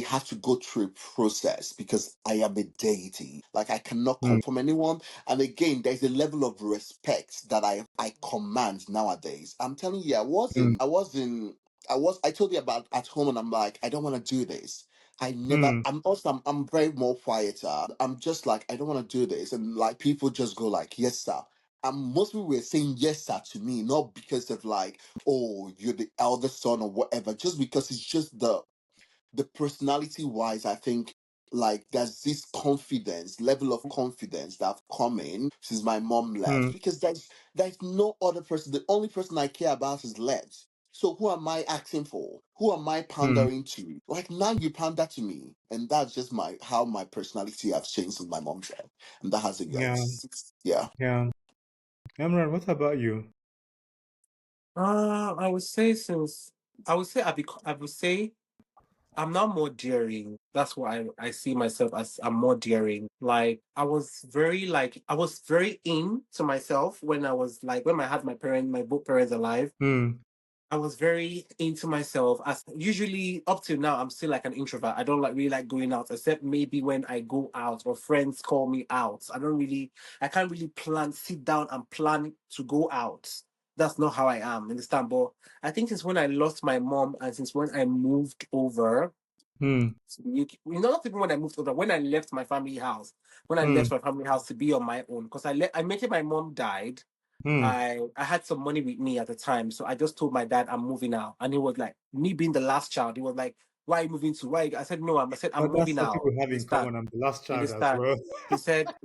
have to go through a process because I am a deity. Like I cannot Hmm. come from anyone. And again, there's a level of respect that I command nowadays. I'm telling you, Hmm. I told you about at home and I'm like, I don't want to do this. I never. Hmm. I'm very more quieter. I'm just like I don't want to do this, and like people just go like yes sir. And most people were saying yes sir to me, not because of like oh you're the eldest son or whatever, just because it's just the personality wise. I think like there's this confidence level of confidence that I've come in since my mom left Hmm. because there's no other person. The only person I care about is left. So who am I asking for? Who am I Hmm. pandering to? Like now you pander to me, and that's just my how my personality has changed since my mom left, and that hasn't yet. Yeah. Yeah. Yeah. Amran, what about you? I would say I would say I'm now more daring. That's what I see myself as. I'm more daring. Like I was very in to myself when I was like when I had my both parents alive. Hmm. I was very into myself. As usually up till now, I'm still like an introvert. I don't like really like going out, except maybe when I go out or friends call me out. I can't really sit down and plan to go out. That's not how I am, understand? But I think since when I lost my mom and since when I moved over, Hmm. not even when I moved over, when I left my family house, Hmm. to be on my own, because I met it, my mom died. Hmm. I had some money with me at the time, so I just told my dad I'm moving out, and he was like, me being the last child, he was like, "Why are you moving to?" Why? I said, "No, I said I'm But that's moving something out." we have in Understand? common. I'm the last child as Understand? well. He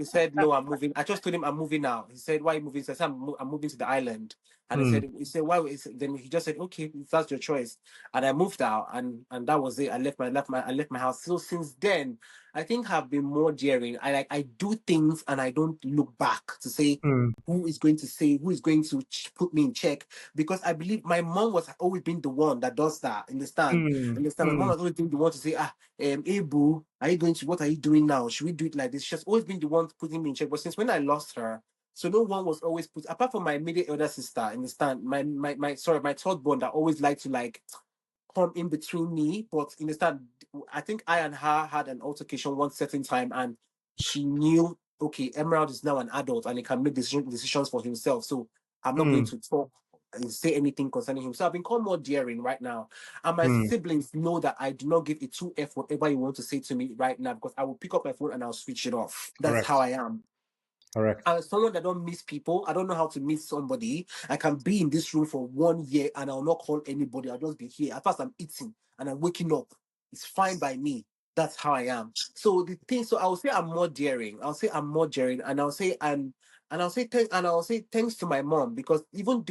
said, no, I'm moving. I just told him I'm moving out. He said, why are you moving? So I said, I'm moving to the island. And Hmm. he said, why? Then he just said, okay, if that's your choice. And I moved out, and that was it. I left my house. So since then, I think I've been more daring. I do things and I don't look back to say Hmm. who is going to put me in check, because I believe my mom was always been the one that does that. Understand? Hmm. Understand? My mom Hmm. has always been the one to say, hey boo, are you going to, what are you doing now? Should we do it like this? She's always been the one putting me in check. But since when I lost her, so no one was always put, apart from my immediate elder sister, understand? My third born that always liked to like come in between me. But understand, I think I and her had an altercation one certain time, and she knew, okay, Emerald is now an adult and he can make decisions for himself. So I'm not going Hmm. to talk and say anything concerning him. So I've become more daring right now. And my Hmm. siblings know that I do not give a 2F whatever you want to say to me right now, because I will pick up my phone and I'll switch it off. That's how Correct. I am. Correct. I'm someone that don't miss people. I don't know how to miss somebody. I can be in this room for 1 year and I'll not call anybody. I'll just be here. At first, I'm eating and I'm waking up. It's fine by me. That's how I am. So the thing, so I'll say I'm more daring. I'll say I'm more daring, and I'll say thanks to my mom, because even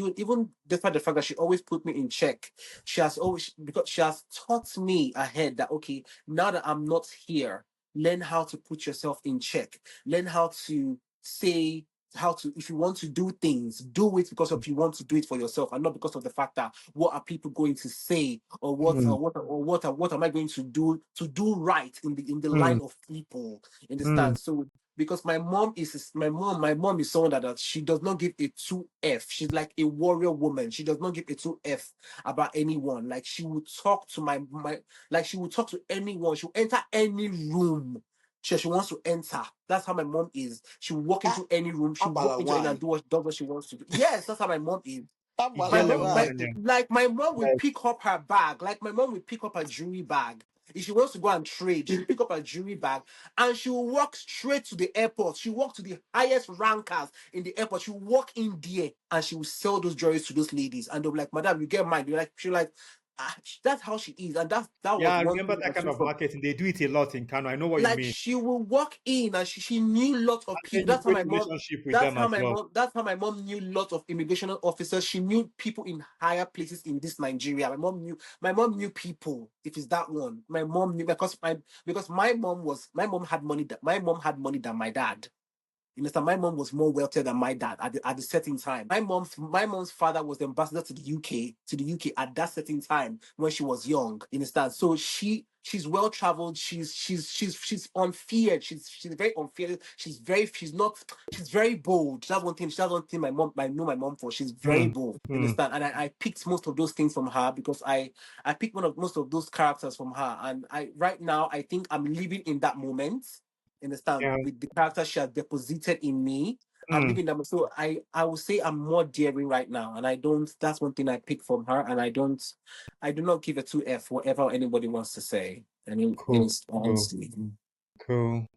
despite the fact that she always put me in check, she has always, because she has taught me ahead that okay, now that I'm not here, learn how to put yourself in check. Learn how to say, how to, if you want to do things, do it because of you want to do it for yourself, and not because of the fact that what are people going to say, or Hmm. what am I going to do right in the Hmm. line of people. Hmm. Understand? So because my mom is someone that she does not give a 2F. She's like a warrior woman. She does not give a 2F about anyone. Like she would talk to like she would talk to anyone. She'll enter any room she wants to enter. That's how my mom is. She'll walk into any room. She'll walk into any and do what she wants to do. Yes, that's how my mom is. My mom, my mom will pick up her bag. Like my mom will pick up her jewelry bag. If she wants to go and trade, she'll pick up her jewelry bag and she'll walk straight to the airport. She'll walk to the highest rankers in the airport. She'll walk in there and she will sell those jewelries to those ladies. And they'll be like, Madam, you get mine. You're like, she'll like, that's how she is. And that was I one remember thing that kind of marketing. They do it a lot in Kano. I know what you like mean. she will walk in and she knew lots of And people. then you break relationship with them as well. That's how my mom knew lots of immigration officers. She knew people in higher places in this Nigeria. My mom knew people, if it's that one. My mom knew because my mom had money than my dad. You understand? My mom was more wealthier than my dad at the certain time. My mom's father was the ambassador to the UK at that certain time when she was young. You understand? So she's well traveled. She's unfeared. She's very unfeared. She's very bold. That's one thing. That's one thing I know my mom for. She's very bold. You understand? And I picked most of those things from her because I picked most of those characters from her. And right now I think I'm living in that moment. Understand with the character she has deposited in me. I'm living them. So I will say I'm more daring right now, and I don't. That's one thing I pick from her, and I do not give a 2F whatever anybody wants to say. And honestly, cool.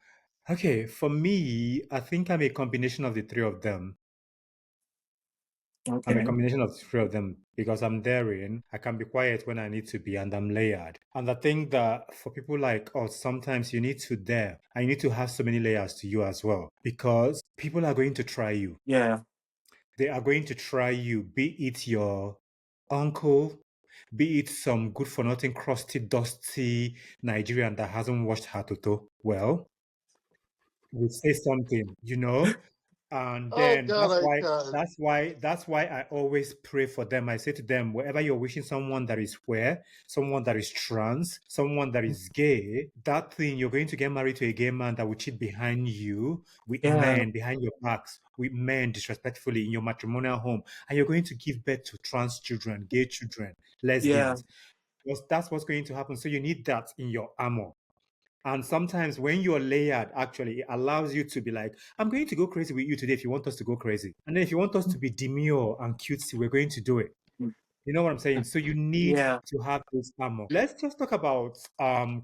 Okay, for me, I think I'm a combination of the three of them. Okay. I'm a combination of the three of them because I'm daring, I can be quiet when I need to be, and I'm layered. And I think that for people like us, sometimes you need to dare and you need to have so many layers to you as well because people are going to try you. Yeah. They are going to try you, be it your uncle, be it some good for nothing, crusty, dusty Nigerian that hasn't watched her Toto well. We say something, and then that's why I always pray for them. I say to them, wherever you're wishing someone that is queer, someone that is trans, someone that is gay, that thing you're going to get married to a gay man that will cheat behind you with men behind your backs, with men disrespectfully in your matrimonial home, and you're going to give birth to trans children, gay children, lesbians. Because that's what's going to happen. So you need that in your armor. And sometimes when you're layered, actually, it allows you to be like, I'm going to go crazy with you today if you want us to go crazy. And then if you want us to be demure and cutesy, we're going to do it. You know what I'm saying? So you need to have this armor. Let's just talk about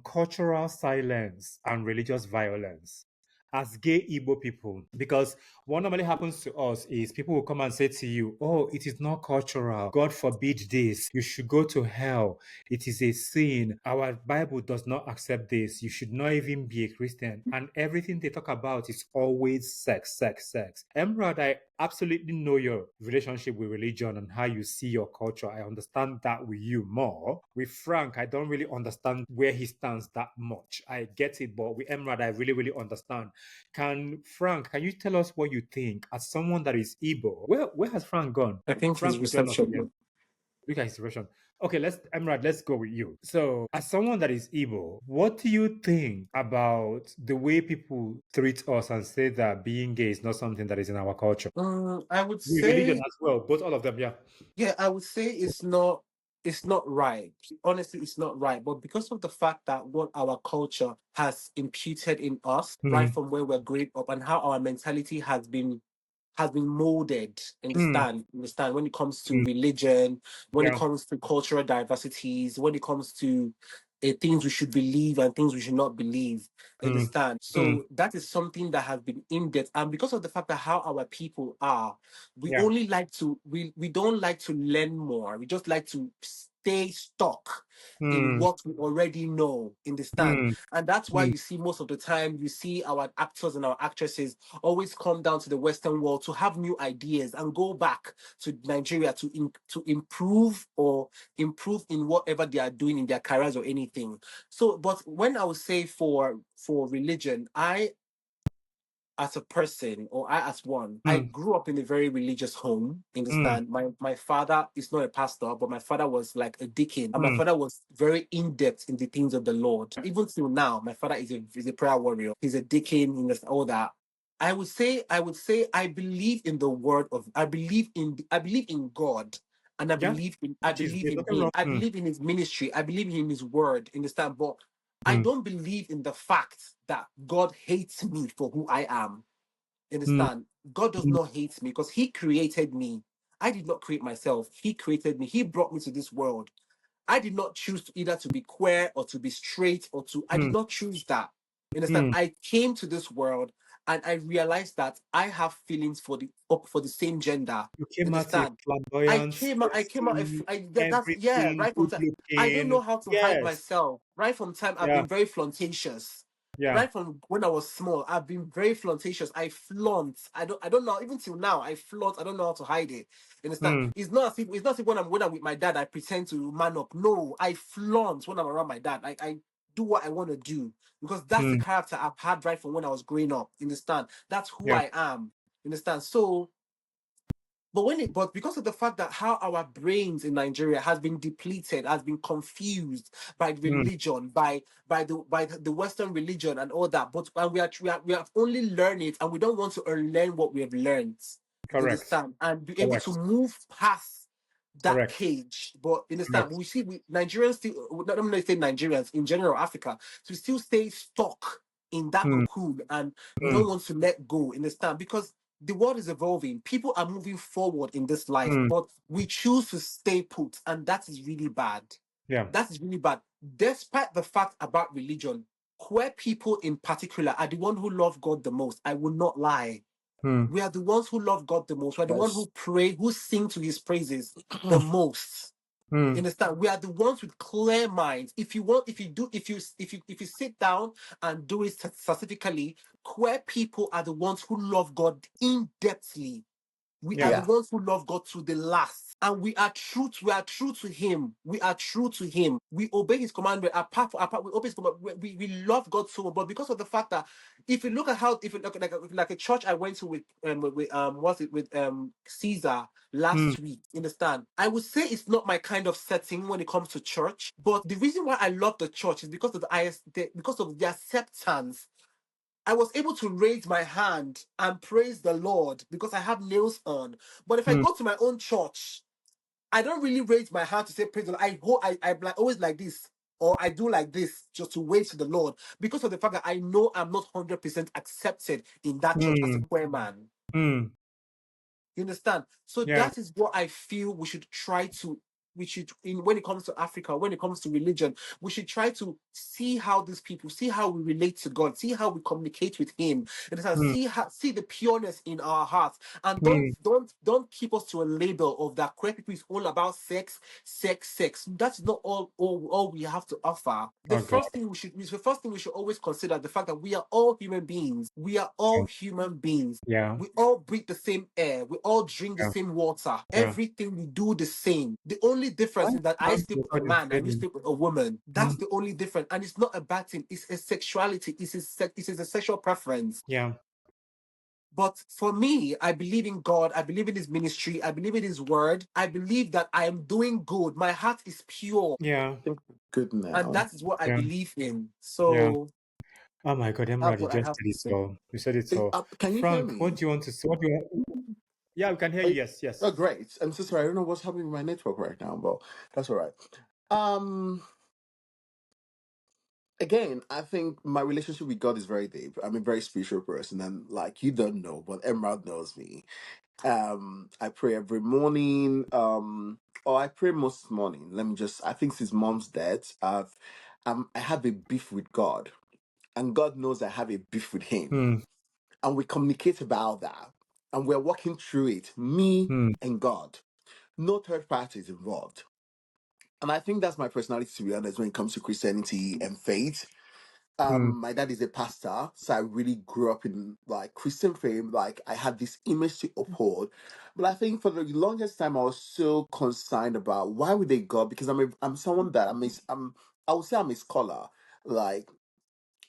cultural silence and religious violence as gay Igbo people, because what normally happens to us is people will come and say to you, oh, it is not cultural. God forbid this. You should go to hell. It is a sin. Our Bible does not accept this. You should not even be a Christian. And everything they talk about is always sex, sex, sex. Emrod, I absolutely know your relationship with religion and how you see your culture. I understand that with you more. With Frank, I don't really understand where he stands that much. I get it, but with Emrod, I really, really understand. Can you tell us what you think as someone that is Igbo? Where has Frank gone? I think Frank his will join us again. reception. Look at his reception. Okay, let's go with you. So, as someone that is Igbo, what do you think about the way people treat us and say that being gay is not something that is in our culture? I would With say religion as well, both all of them, yeah. Yeah, I would say it's not right. Honestly, it's not right. But because of the fact that what our culture has imputed in us, right from where we're growing up, and how our mentality has been molded, understand when it comes to religion, when it comes to cultural diversities, when it comes to things we should believe and things we should not believe, understand. So that is something that has been in depth, and because of the fact that how our people are, we only like to we don't like to learn more. We just like to stay stuck in what we already know, understand. And that's why you see most of the time you see our actors and our actresses always come down to the Western world to have new ideas and go back to Nigeria to improve in whatever they are doing in their careers or anything. So, but when I would say for religion, I as a person, or I as one, I grew up in a very religious home. Understand? My father is not a pastor, but my father was like a deacon, and my father was very in depth in the things of the Lord. Even till now, my father is a prayer warrior. He's a deacon in all that. I would say I believe in the word of I believe in God, and I Yeah, believe in I which is believe there's in nothing him. wrong. I believe in his ministry. I believe in his word. Understand? But I Mm, don't believe in the fact that God hates me for who I am. mm, Understand? God does mm, not hate me because he created me. I did not create myself. He created me. He brought me to this world. I did not choose to either to be queer or to be straight or to. I did mm, not choose that. You understand? mm. I came to this world and I realized that I have feelings for the same gender. You came out here Understand? I flamboyant, came out. I came out. sexy, That's yeah. everything, Right from good time, I don't looking. know how to hide Yes. myself. Right from time, I've Yeah. been very flirtatious. Yeah. Right from when I was small, I've been very flirtatious. I flaunt. I don't know. Even till now, I flaunt. I don't know how to hide it. You understand? Mm, It's not as if when I'm with my dad, I pretend to man up. No, I flaunt when I'm around my dad. I do what I want to do because that's the mm. character I've had right from when I was growing up. You understand? That's who Yeah. I am. You understand? So, but because of the fact that how our brains in Nigeria has been depleted, has been confused by Mm, religion, by the Western religion and all that, but and we have only learned it, and we don't want to unlearn what we have learned. You correct. understand? And be able to Correct. move past that Correct. cage. But you understand? Correct. We see Nigerians still, not only say Nigerians in general, Africa, to still stay stuck in that Mm, cocoon, and we mm, don't want to let go. Understand? Because the world is evolving. People are moving forward in this life, mm. but we choose to stay put, and that is really bad. Yeah. That is really bad. Despite the fact about religion, queer people in particular are the one who love God the most. I will not lie. Mm, We are the ones who love God the most. We are the one Yes. who pray, who sing to His praises the most. You mm, understand? We are the ones with clear minds. If you want, if you sit down and do it specifically, queer people are the ones who love God in depthly. We are yeah. the Yeah. ones who love God to the last. And we are true to him. We are true to him. We obey his commandment. We obey his commandment. We love God so much. But because of the fact that if you look at how, if you look at like a church I went to with Caesar Mm, last week, understand? I would say it's not my kind of setting when it comes to church. But the reason why I love the church is because of because of the acceptance. I was able to raise my hand and praise the Lord because I have nails on. But if I mm, go to my own church, I don't really raise my hand to say praise the Lord. I'm like always like this, or I do like this just to wait to the Lord because of the fact that I know I'm not 100% accepted in that church as a mm, queer man. mm. You understand? So Yeah. that is what I feel we should try to. We should, when it comes to Africa, when it comes to religion, we should try to see how these people, see how we relate to God, see how we communicate with Him, and Mm, see the pureness in our hearts, and don't mm. don't don't keep us to a label of that queer people is all about sex, sex, sex. That's not all we have to offer. The Oh God. first thing we should always consider the fact that we are all human beings. We are all human beings. Yeah. We all breathe the same air. We all drink the Yeah. same water. Yeah. Everything we do the same. The only Why? difference is that I Why sleep does with a God is man and you failing? sleep with a woman. That's Mm, the only difference. And it's not a bad thing. It's a sexuality. It is a sexual preference. yeah. But for me, I believe in God. I believe in His ministry. I believe in His word. I believe that I am doing good. My heart is pure. Yeah. Good And now. that is what I Yeah. believe in. Yeah. So Oh my God, that's Emerald, you what I just have said to it say. all. You said it all. Can you hear Frank, what me? do you want to say? What do you? Yeah, we can hear Oh, you. Yes. Yes. oh, great. I'm so sorry. I don't know what's happening with my network right now, but that's all right. Um, Again, I think my relationship with God is very deep. I'm a very spiritual person, and like you don't know, but Emerald knows me. I pray every morning. Or I pray most morning. Let me just. I think since mom's death, I have a beef with God, and God knows I have a beef with Him, Hmm. and we communicate about that, and we're working through it. Me Hmm. and God, no third parties involved. And I think that's my personality, to be honest, when it comes to Christianity and faith. Hmm. My dad is a pastor, so I really grew up in like Christian faith. Like I had this image to uphold, but I think for the longest time I was so concerned about why would they go? Because I'm someone that I would say I'm a scholar. Like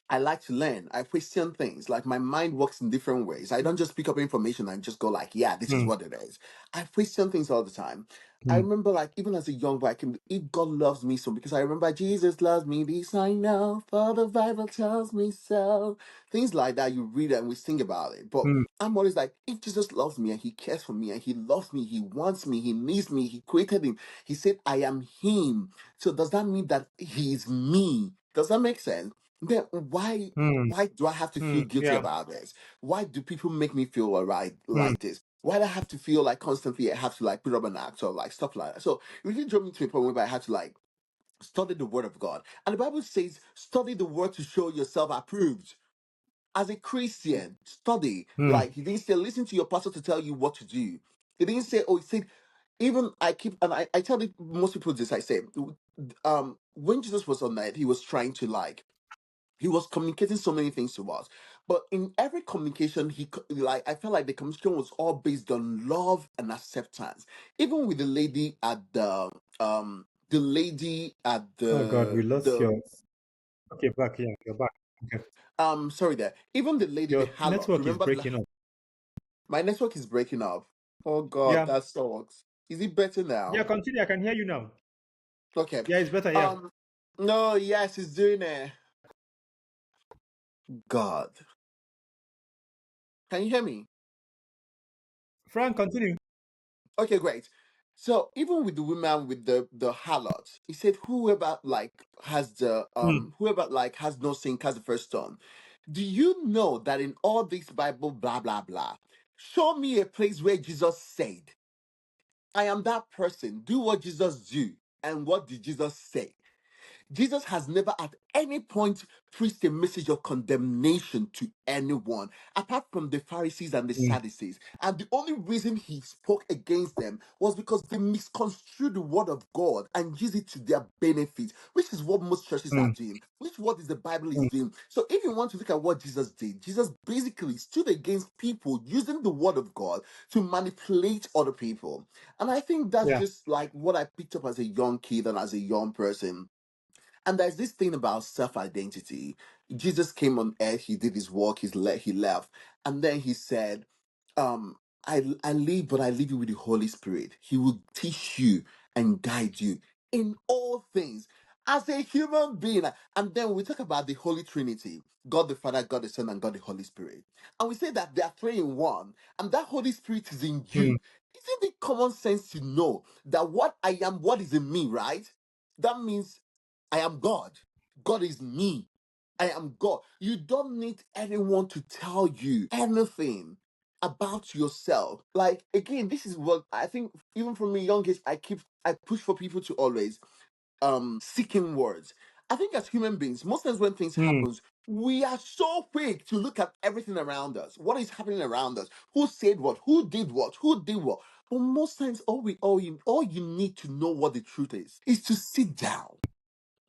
I like to learn. I question things. Like my mind works in different ways. I don't just pick up information and just go like, yeah, this is Mm, what it is. I question things all the time. I mm, remember like even as a young boy, I can if God loves me so because I remember Jesus loves me, this I know, for the Bible tells me so. Things like that you read and we sing about it. But mm, I'm always like, if Jesus loves me and he cares for me and he loves me, he wants me, he needs me, he created him, he said I am him. So does that mean that he is me? Does that make sense? Then mm, why do I have to feel guilty yeah. about this? Why do people make me feel alright Mm, like this? Why do I have to feel like constantly I have to like put up an act or like stuff like that? So it really drove me to a point where I had to like study the word of God. And the Bible says, study the word to show yourself approved. As a Christian, study. mm, Like he didn't say, listen to your pastor to tell you what to do. He didn't say, oh, he said, even I keep and I tell most people this, I say, when Jesus was on earth, he was trying to like he was communicating so many things to us, but in every communication like I felt like the communication was all based on love and acceptance. Even with the lady at the lady at oh God, we lost the your. Okay, back. Yeah, you're back. Okay, sorry there, even the lady, the your harlot, network is remember breaking up. my network is breaking up. Oh god, Yeah, that sucks. Is it better yeah. now? Continue. I can hear you now. Okay. Yeah, it's better. Yeah, um no, yes, it's doing it. God, can you hear me? Frank, continue. Okay, great. So even with the woman with the harlot, he said whoever like has the Mm, whoever like has no sin cast the first stone. Do you know that in all this Bible blah blah blah, show me a place where Jesus said, I am that person, do what Jesus do. And what did Jesus say? Jesus has never at any point preached a message of condemnation to anyone, apart from the Pharisees and the mm, Sadducees. And the only reason he spoke against them was because they misconstrued the word of God and used it to their benefit, which is what most churches are mm, doing, which what is the Bible is mm, doing. So if you want to look at what Jesus did, Jesus basically stood against people using the word of God to manipulate other people. And I think that's yeah. just like what I picked up as a young kid and as a young person. And there's this thing about self-identity. Jesus came on earth, he did his work, he left, and then he said, I leave, but I leave you with the Holy Spirit. He will teach you and guide you in all things as a human being. And then we talk about the Holy Trinity, God the Father, God the Son, and God the Holy Spirit. And we say that they are three in one, and that Holy Spirit is in Mm, you. Isn't it common sense to know that what I am, what is in me, right? That means I am God. God is me. I am God. You don't need anyone to tell you anything about yourself. Like again, this is what I think even from a young age, I push for people to always seeking words. I think as human beings, most times when things mm, happen, we are so quick to look at everything around us. What is happening around us? Who said what? Who did what? Who did what? But most times, all you need to know what the truth is to sit down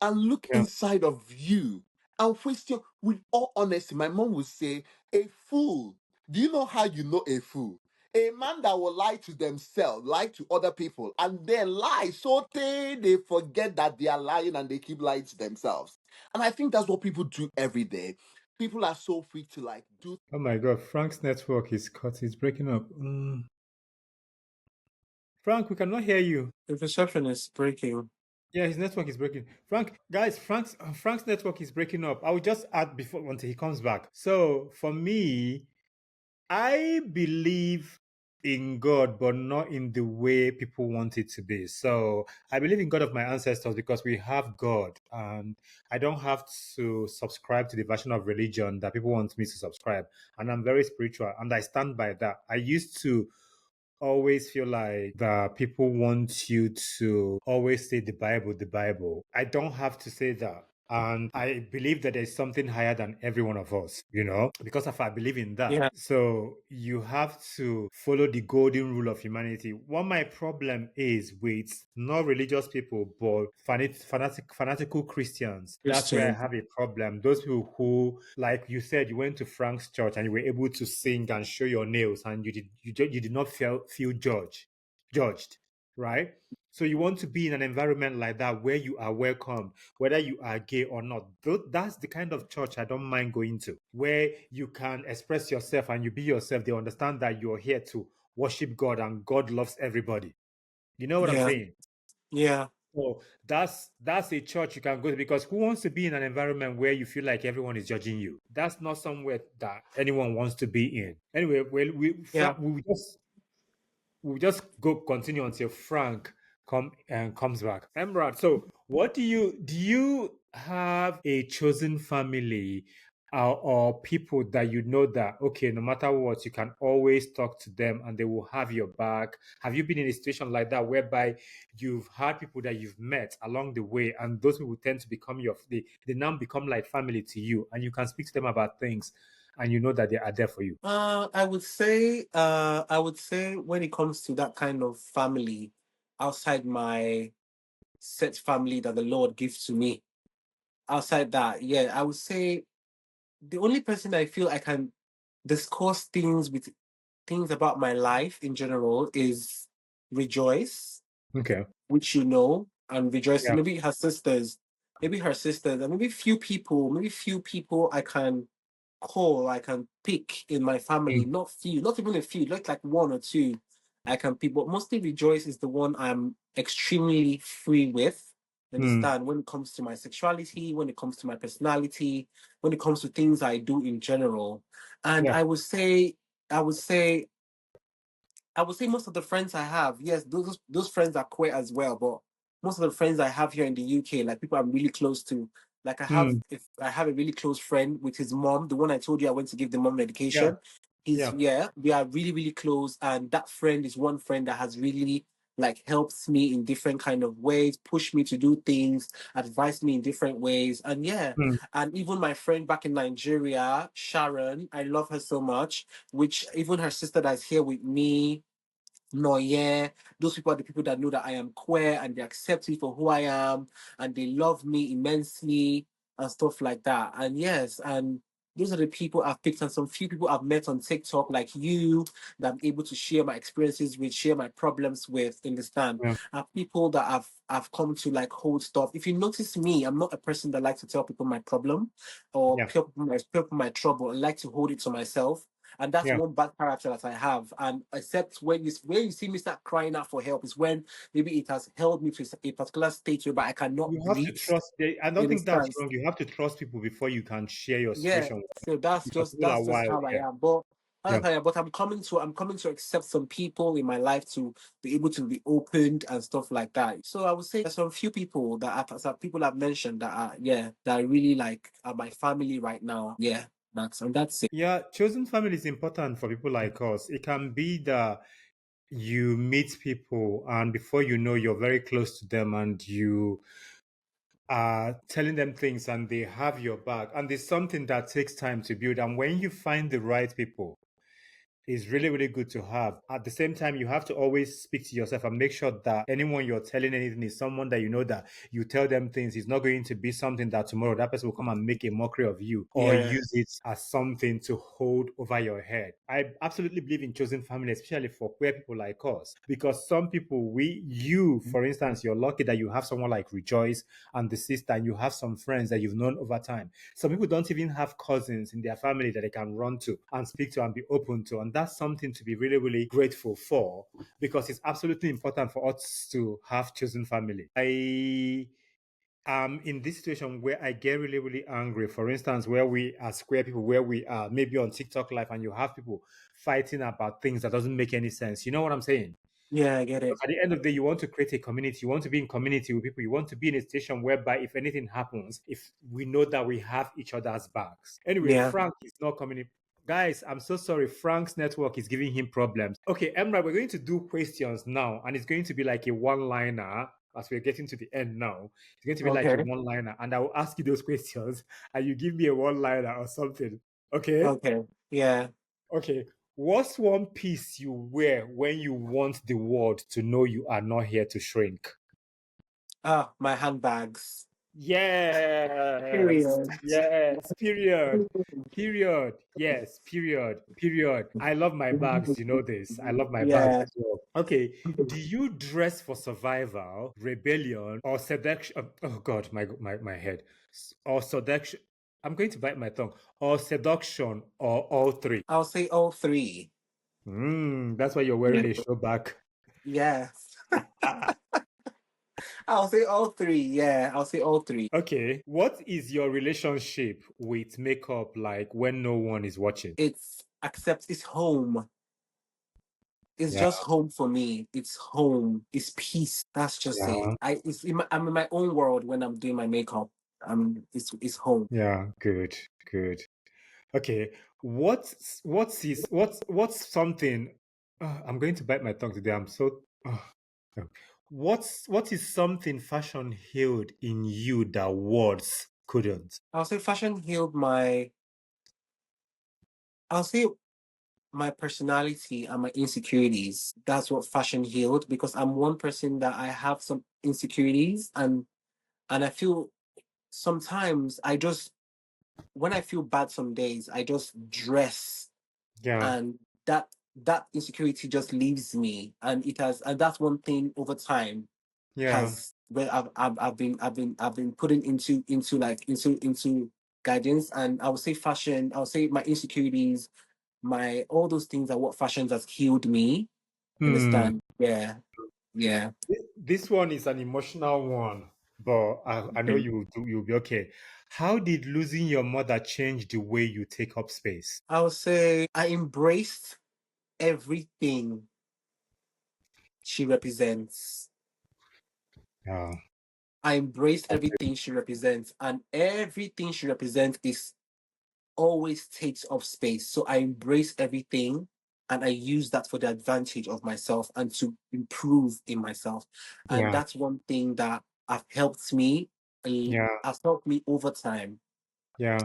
and look yeah. inside of you and question with all honesty. My mom would say, a fool. Do you know how you know a fool? A man that will lie to themselves, lie to other people, and then lie so they forget that they are lying and they keep lying to themselves. And I think that's what people do every day. People are so quick to like do. Oh my God, Frank's network is cut. It's breaking up. Frank, we cannot hear you. The reception is breaking. Yeah, his network is breaking. Frank, guys, Frank's network is breaking up. I will just add before until he comes back. So for me, I believe in God, but not in the way people want it to be. So I believe in God of my ancestors because we have God, and I don't have to subscribe to the version of religion that people want me to subscribe. And I'm very spiritual, and I stand by that. I used to always feel like that people want you to always say the Bible, the Bible. I don't have to say that. And I believe that there's something higher than every one of us, because of I believe in that. Yeah, So you have to follow the golden rule of humanity. What my problem is with not religious people, but fanatical Christians. That's where I Christian. have a problem. Those people who, like you said, you went to Frank's church and you were able to sing and show your nails, and you did not feel judged. right? So you want to be in an environment like that where you are welcome, whether you are gay or not. That's the kind of church I don't mind going to, where you can express yourself and you be yourself. They understand that you're here to worship God and God loves everybody. You know what I'm Yeah. saying? Yeah. So that's a church you can go to, because who wants to be in an environment where you feel like everyone is judging you? That's not somewhere that anyone wants to be in. Anyway, well, Yeah. we'll just go continue until Frank comes back. Emrad, so what do you have a chosen family, or people that you know that, okay, no matter what, you can always talk to them and they will have your back? Have you been in a situation like that whereby you've had people that you've met along the way and those people tend to become they now become like family to you, and you can speak to them about things and you know that they are there for you? I would say when it comes to that kind of family, outside my set family that the Lord gives to me, outside that, yeah, I would say the only person I feel I can discuss things about my life in general is Rejoice, Okay. which you know, and Rejoice, Yeah. maybe her sisters, and maybe few people I can call, I can pick in my family, Mm, not few, not even a few, like one or two I can pick, but mostly Rejoice is the one I'm extremely free with. mm, Understand, when it comes to my sexuality, when it comes to my personality, when it comes to things I do in general. And yeah. I would say I would say most of the friends I have, yes, those friends are queer as well. But most of the friends I have here in the UK, like people I'm really close to, like Mm, if I have a really close friend with his mom, the one I told you I went to give the mom yeah. medication. He's Yeah. yeah, we are really really close, and that friend is one friend that has really like helped me in different kind of ways, pushed me to do things, advised me in different ways, and yeah, Mm, and even my friend back in Nigeria, Sharon, I love her so much. Which even her sister that's here with me, no, yeah, those people are the people that know that I am queer and they accept me for who I am and they love me immensely and stuff like that. And yes, and those are the people I've picked, and some few people I've met on TikTok, like you, that I'm able to share my experiences with, share my problems with. Understand? yeah. Are people that I've come to like hold stuff. If you notice me, I'm not a person that likes to tell people my problem or Yeah. people my trouble. I like to hold it to myself, and that's Yeah. one bad character that I have. And except when you see me start crying out for help is when maybe it has held me to a particular state where I cannot You have to breathe. trust. I You don't think that's understand? wrong. You have to trust people before you can share your Yeah. situation with them, So because people are that's just wild how I here. am. But Yeah. but I'm coming to accept some people in my life to be able to be opened and stuff like that. So I would say there's some few people some people I've mentioned that are that I really like are my family right now. Yeah. That's it. Yeah. Chosen family is important for people like us. It can be that you meet people and before you know, you're very close to them and you are telling them things and they have your back. And it's something that takes time to build. And when you find the right people, is really, really good to have. At the same time, you have to always speak to yourself and make sure that anyone you're telling anything is someone that you know that you tell them things. It's not going to be something that tomorrow that person will come and make a mockery of you or Yeah. use it as something to hold over your head. I absolutely believe in choosing family, especially for queer people like us, because some people, for instance, you're lucky that you have someone like Rejoice and the sister, and you have some friends that you've known over time. Some people don't even have cousins in their family that they can run to and speak to and be open to. And that's something to be really, really grateful for, because it's absolutely important for us to have chosen family. I am in this situation where I get really, really angry. For instance, where we are square people, where we are maybe on TikTok live and you have people fighting about things that doesn't make any sense. You know what I'm saying? Yeah, I get Because it. at the end of the day, you want to create a community. You want to be in community with people. You want to be in a situation whereby if anything happens, if we know that we have each other's backs. Anyway, Yeah. Frank is not coming in. Guys, I'm so sorry. Frank's network is giving him problems. Okay, Emra, we're going to do questions now, and it's going to be like a one-liner. As we're getting to the end now, it's going to be like a Okay. one-liner, and I will ask you those questions, and you give me a one-liner or something. Okay? Okay. Yeah. Okay. What's one piece you wear when you want the world to know you are not here to shrink? My handbags. Yes. Period. Yes. Period. Period. Yes. Period. Period. I love my bags. You know this. I love my bags Yeah. as well. Okay. Do you dress for survival, rebellion, or seduction? Oh God, my head. Or seduction. I'm going to bite my tongue. Or seduction, or all three. I'll say all three. That's why you're wearing a show back. Yes. I'll say all three. Yeah, I'll say all three. Okay. What is your relationship with makeup like when no one is watching? It's home. It's Yeah. just home for me. It's home. It's peace. That's just it. Yeah. I'm in my own world when I'm doing my makeup. It's home. Yeah. Good. Good. Okay. What's something? I'm going to bite my tongue today. I'm so. No. What is something fashion healed in you that words couldn't? I'll say fashion healed my. I'll say my personality and my insecurities. That's what fashion healed because I'm one person that I have some insecurities and I feel sometimes I just when I feel bad some days I just dress Yeah. and that insecurity just leaves me and that's one thing over time Yeah. has where I've been putting into guidance and I would say fashion I would say my insecurities my all those things are what fashion has healed me. Hmm. Understand? Yeah, yeah. This one is an emotional one, but I know Okay. you'll be okay. How did losing your mother change the way you take up space? I would say I embraced everything she represents. Yeah. I embraced everything she represents, and everything she represents is always takes up space. So I embrace everything and I use that for the advantage of myself and to improve in myself. And Yeah. that's one thing that have helped me, Yeah. has helped me over time. Yeah.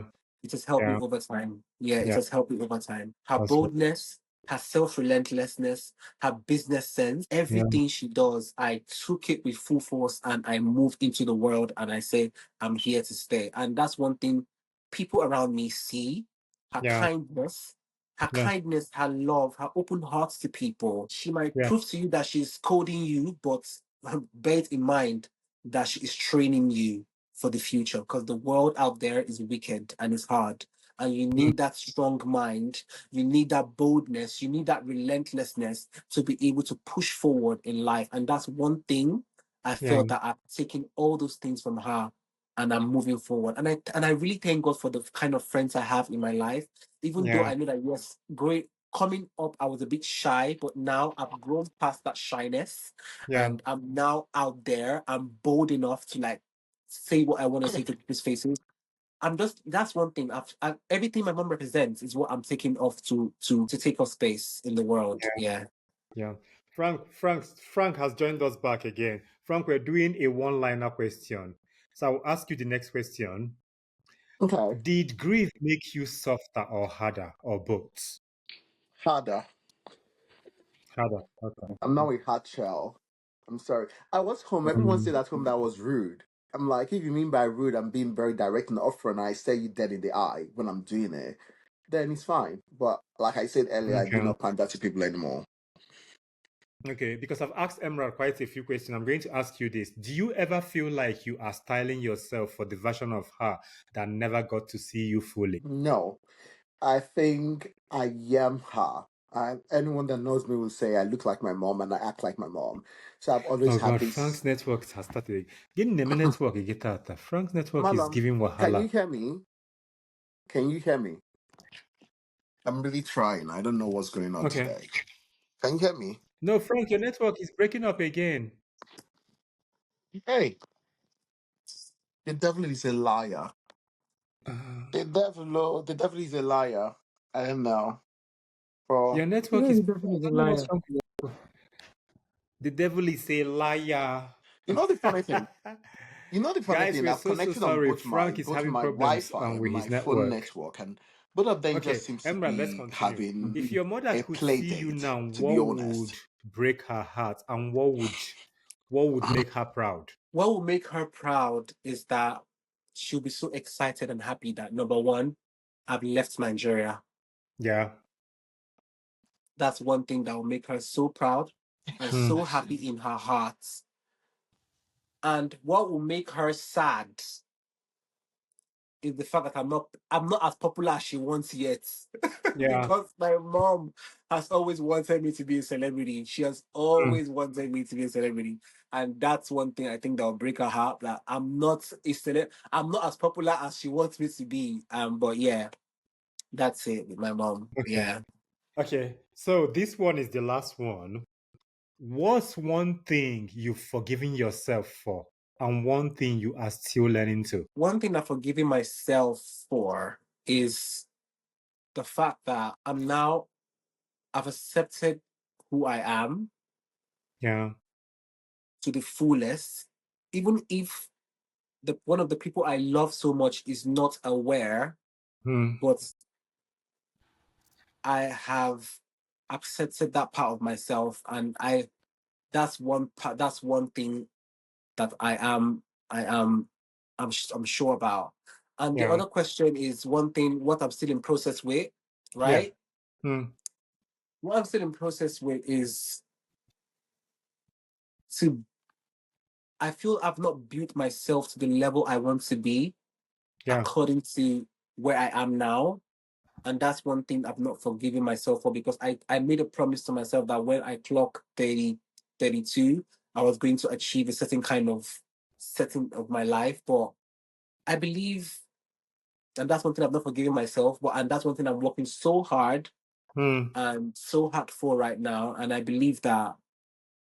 It has helped me Yeah. over time. Yeah, it Yeah. has helped me over time. Her That's what. boldness, her self-relentlessness, her business sense, Yeah. everything she does, I took it with full force and I moved into the world and I say, I'm here to stay. And that's one thing people around me see, Yeah. her Yeah. kindness, her love, her open heart to people. She might Yeah. prove to you that she's scolding you, but bear it in mind that she is training you for the future because the world out there is wicked and it's hard. And you Mm. need that strong mind, you need that boldness, you need that relentlessness to be able to push forward in life. And that's one thing I Yeah. felt that I've taken all those things from her and I'm moving forward. And I really thank God for the kind of friends I have in my life. Even though Yeah. I know that yes, growing coming up, I was a bit shy, but now I've grown past that shyness Yeah. and I'm now out there. I'm bold enough to like say what I want to say to people's faces. I'm just that's one thing. Everything my mom represents is what I'm taking off to take up space in the world. Yeah. Yeah. Yeah. Frank has joined us back again. Frank, we're doing a one-liner question. So I'll ask you the next question. Okay. Did grief make you softer or harder or both? Harder. Harder. Okay. I'm now a hard shell. I'm sorry. I was home. Everyone said at home that I was rude. I'm like, if you mean by rude, I'm being very direct and upfront. I say you dead in the eye when I'm doing it, then it's fine. But like I said earlier, I do Okay. not pander to people anymore. Okay, because I've asked Emerald quite a few questions. I'm going to ask you this. Do you ever feel like you are styling yourself for the version of her that never got to see you fully? No, I think I am her. Anyone that knows me will say I look like my mom and I act like my mom. So I've always Oh had God, this. Frank's network has started. Getting the network, you get out. Frank's network is Malam, giving can you wahala. hear me? Can you hear me? I'm really trying. I don't know what's going on Okay. today. Can you hear me? No, Frank, your network is breaking up again. Hey, the devil is a liar. Uh, The devil is a liar. I don't know. your For network Yeah, is. he's I definitely a don't know what's liar. wrong with you. The devil is a liar. you know the funny thing. You know the funny Guys, thing. we're I've so connected on sorry. both my Frank is both having my problems Wi-Fi and with my his phone network. network, and both of them Okay, just seems to Emran, let's be continue. having If your mother a could play see you date. now, To be what would honest, break her heart and what would make her proud? What will make her proud is that she'll be so excited and happy that, number one, I've left Nigeria. Yeah. That's one thing that will make her so proud and so happy in her heart. And what will make her sad is the fact that I'm not as popular as she wants yet. Yeah. Because my mom has always wanted me to be a celebrity. She has always wanted me to be a celebrity. And that's one thing I think that will break her heart. That I'm not I'm not as popular as she wants me to be. But yeah, that's it with my mom. Okay. Yeah. Okay. So this one is the last one. What's one thing you've forgiven yourself for, and one thing you are still learning to? One thing I've forgiven myself for is the fact that I've accepted who I am Yeah. to the fullest, even if one of the people I love so much is not aware, but I have accepted that part of myself, and that's one part. That's one thing that I am I'm sure about. And the Yeah. other question is one thing what I'm still in process with, Yeah. right? What I'm still in process with is to I feel I've not built myself to the level I want to be Yeah. according to where I am now. And that's one thing I've not forgiven myself for, because I made a promise to myself that when I clock 30, 32, I was going to achieve a certain kind of setting of my life. But I believe, and that's one thing I've not forgiven myself, and that's one thing I'm working so hard and so hard for right now. And I believe that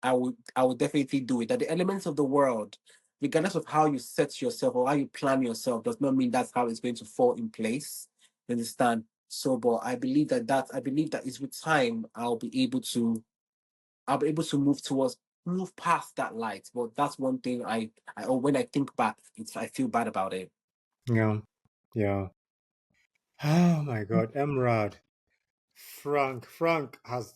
I would definitely do it. That the elements of the world, regardless of how you set yourself or how you plan yourself, does not mean that's how it's going to fall in place. You understand? So, but I believe I believe that is with time I'll be able to move past that light. But that's one thing when I think back, I feel bad about it. Yeah. Yeah. Oh my God, Emrad. Frank has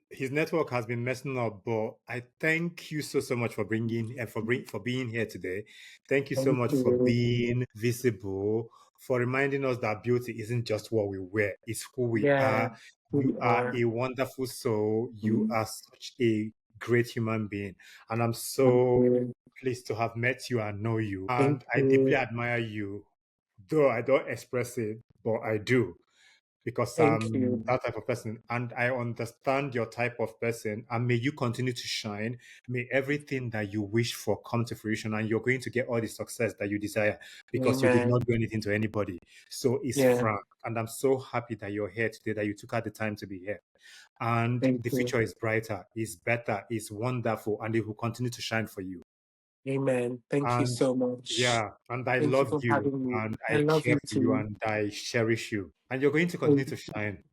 his network has been messing up, but I thank you so much for bringing and for being here today. Thank you so Thank much for you. being visible, for reminding us that beauty isn't just what we wear, it's who we Yeah, are. who You you are are. a wonderful soul. You are such a great human being, and I'm Thank so you. pleased to have met you and know you. Thank And I deeply you. admire you, though I don't express it, but I do, because Thank I'm you. that type of person and I understand your type of person. And may you continue to shine. May everything that you wish for come to fruition, and you're going to get all the success that you desire, because you did Amen. not do anything to anybody. So it's Yeah. Frank. And I'm so happy that you're here today, that you took out the time to be here. And Thank the you. future is brighter, is better, is wonderful, and it will continue to shine for you. Amen. Thank you And so much. yeah, and I Thank you love for you, having me. and I I love care you for you, too. and I cherish you. And you're going to continue Thank to shine.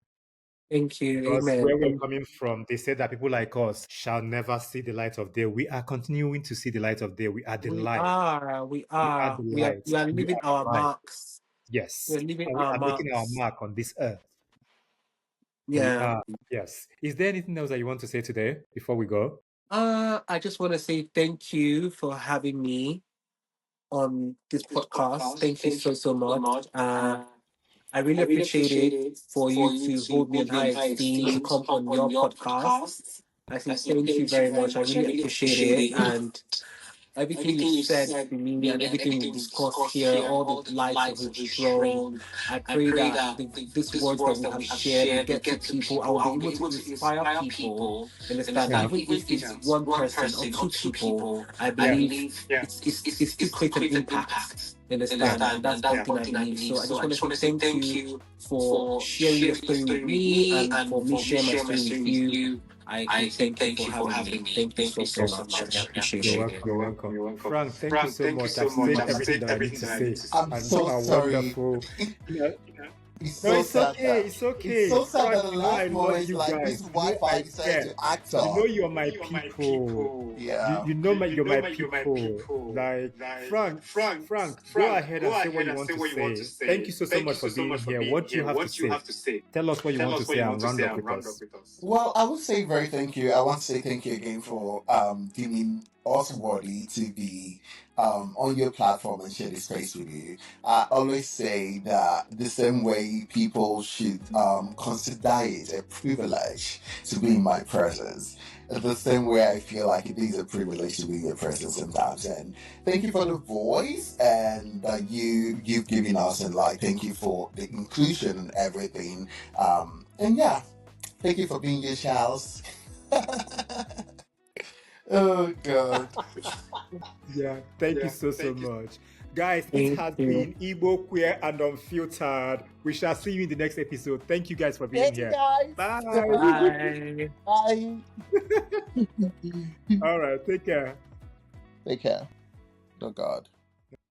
thank you. Because Amen. where we're coming from, they say that people like us shall never see the light of day. We are continuing to see the light of day. We are the We light. are. We We are are. the light. We are We leaving are our the light. marks. Yes. We are leaving And we our are making our marks. mark on this earth. We Yeah. are. Yes. Is there anything else that you want to say today before we go? I just want to say thank you for having me on this podcast. Thank you so much. I really appreciate it for you to hold me in high esteem to come on your podcast. I say thank you very much. I really appreciate it. And everything you've said to me and everything we've discussed here, all the lights that we've thrown, I pray that these words that we have shared will get to people. I will be able to inspire people. Understand? Yeah. Even if it's one person or two people, I believe it still creates an impact. Yeah. Understand? And that's one thing I believe. So I just want to say thank you for sharing your story with me and for me sharing my story with you. I say thank you for having me. Thank you so much. I appreciate You're it. welcome. You're welcome. Frank, thank you so much. I've said everything that I need to say. I'm And you so are sorry. wonderful. You know, It's no, so it's sad okay. that It's it's okay. so sad that Frank, the you know I last love moment, you like guys. this You know Wi-Fi I decided care. to act You know up. you're my people. Yeah. You're my people. Like Frank, go ahead and say what you want to say. Thank you so much for being here. What do you have to say? Tell us what you want to say and round up with us. Well, I would say very thank you. I want to say thank you again for deeming also worthy to be on your platform and share the space with you. I always say that the same way people should consider it a privilege to be in my presence, the same way I feel like it is a privilege to be in your presence sometimes. And thank you for the voice and that you've given us, and like thank you for the inclusion and everything. And yeah, thank you for being here, Charles. Oh God. Yeah, thank you Yeah, so thank you. much. Guys, it Thank has you. been Igbo, Queer, and Unfiltered. We shall see you in the next episode. Thank you guys for being Thank you here. guys. Bye. Bye. Bye. All right, take care. Take care. Oh God.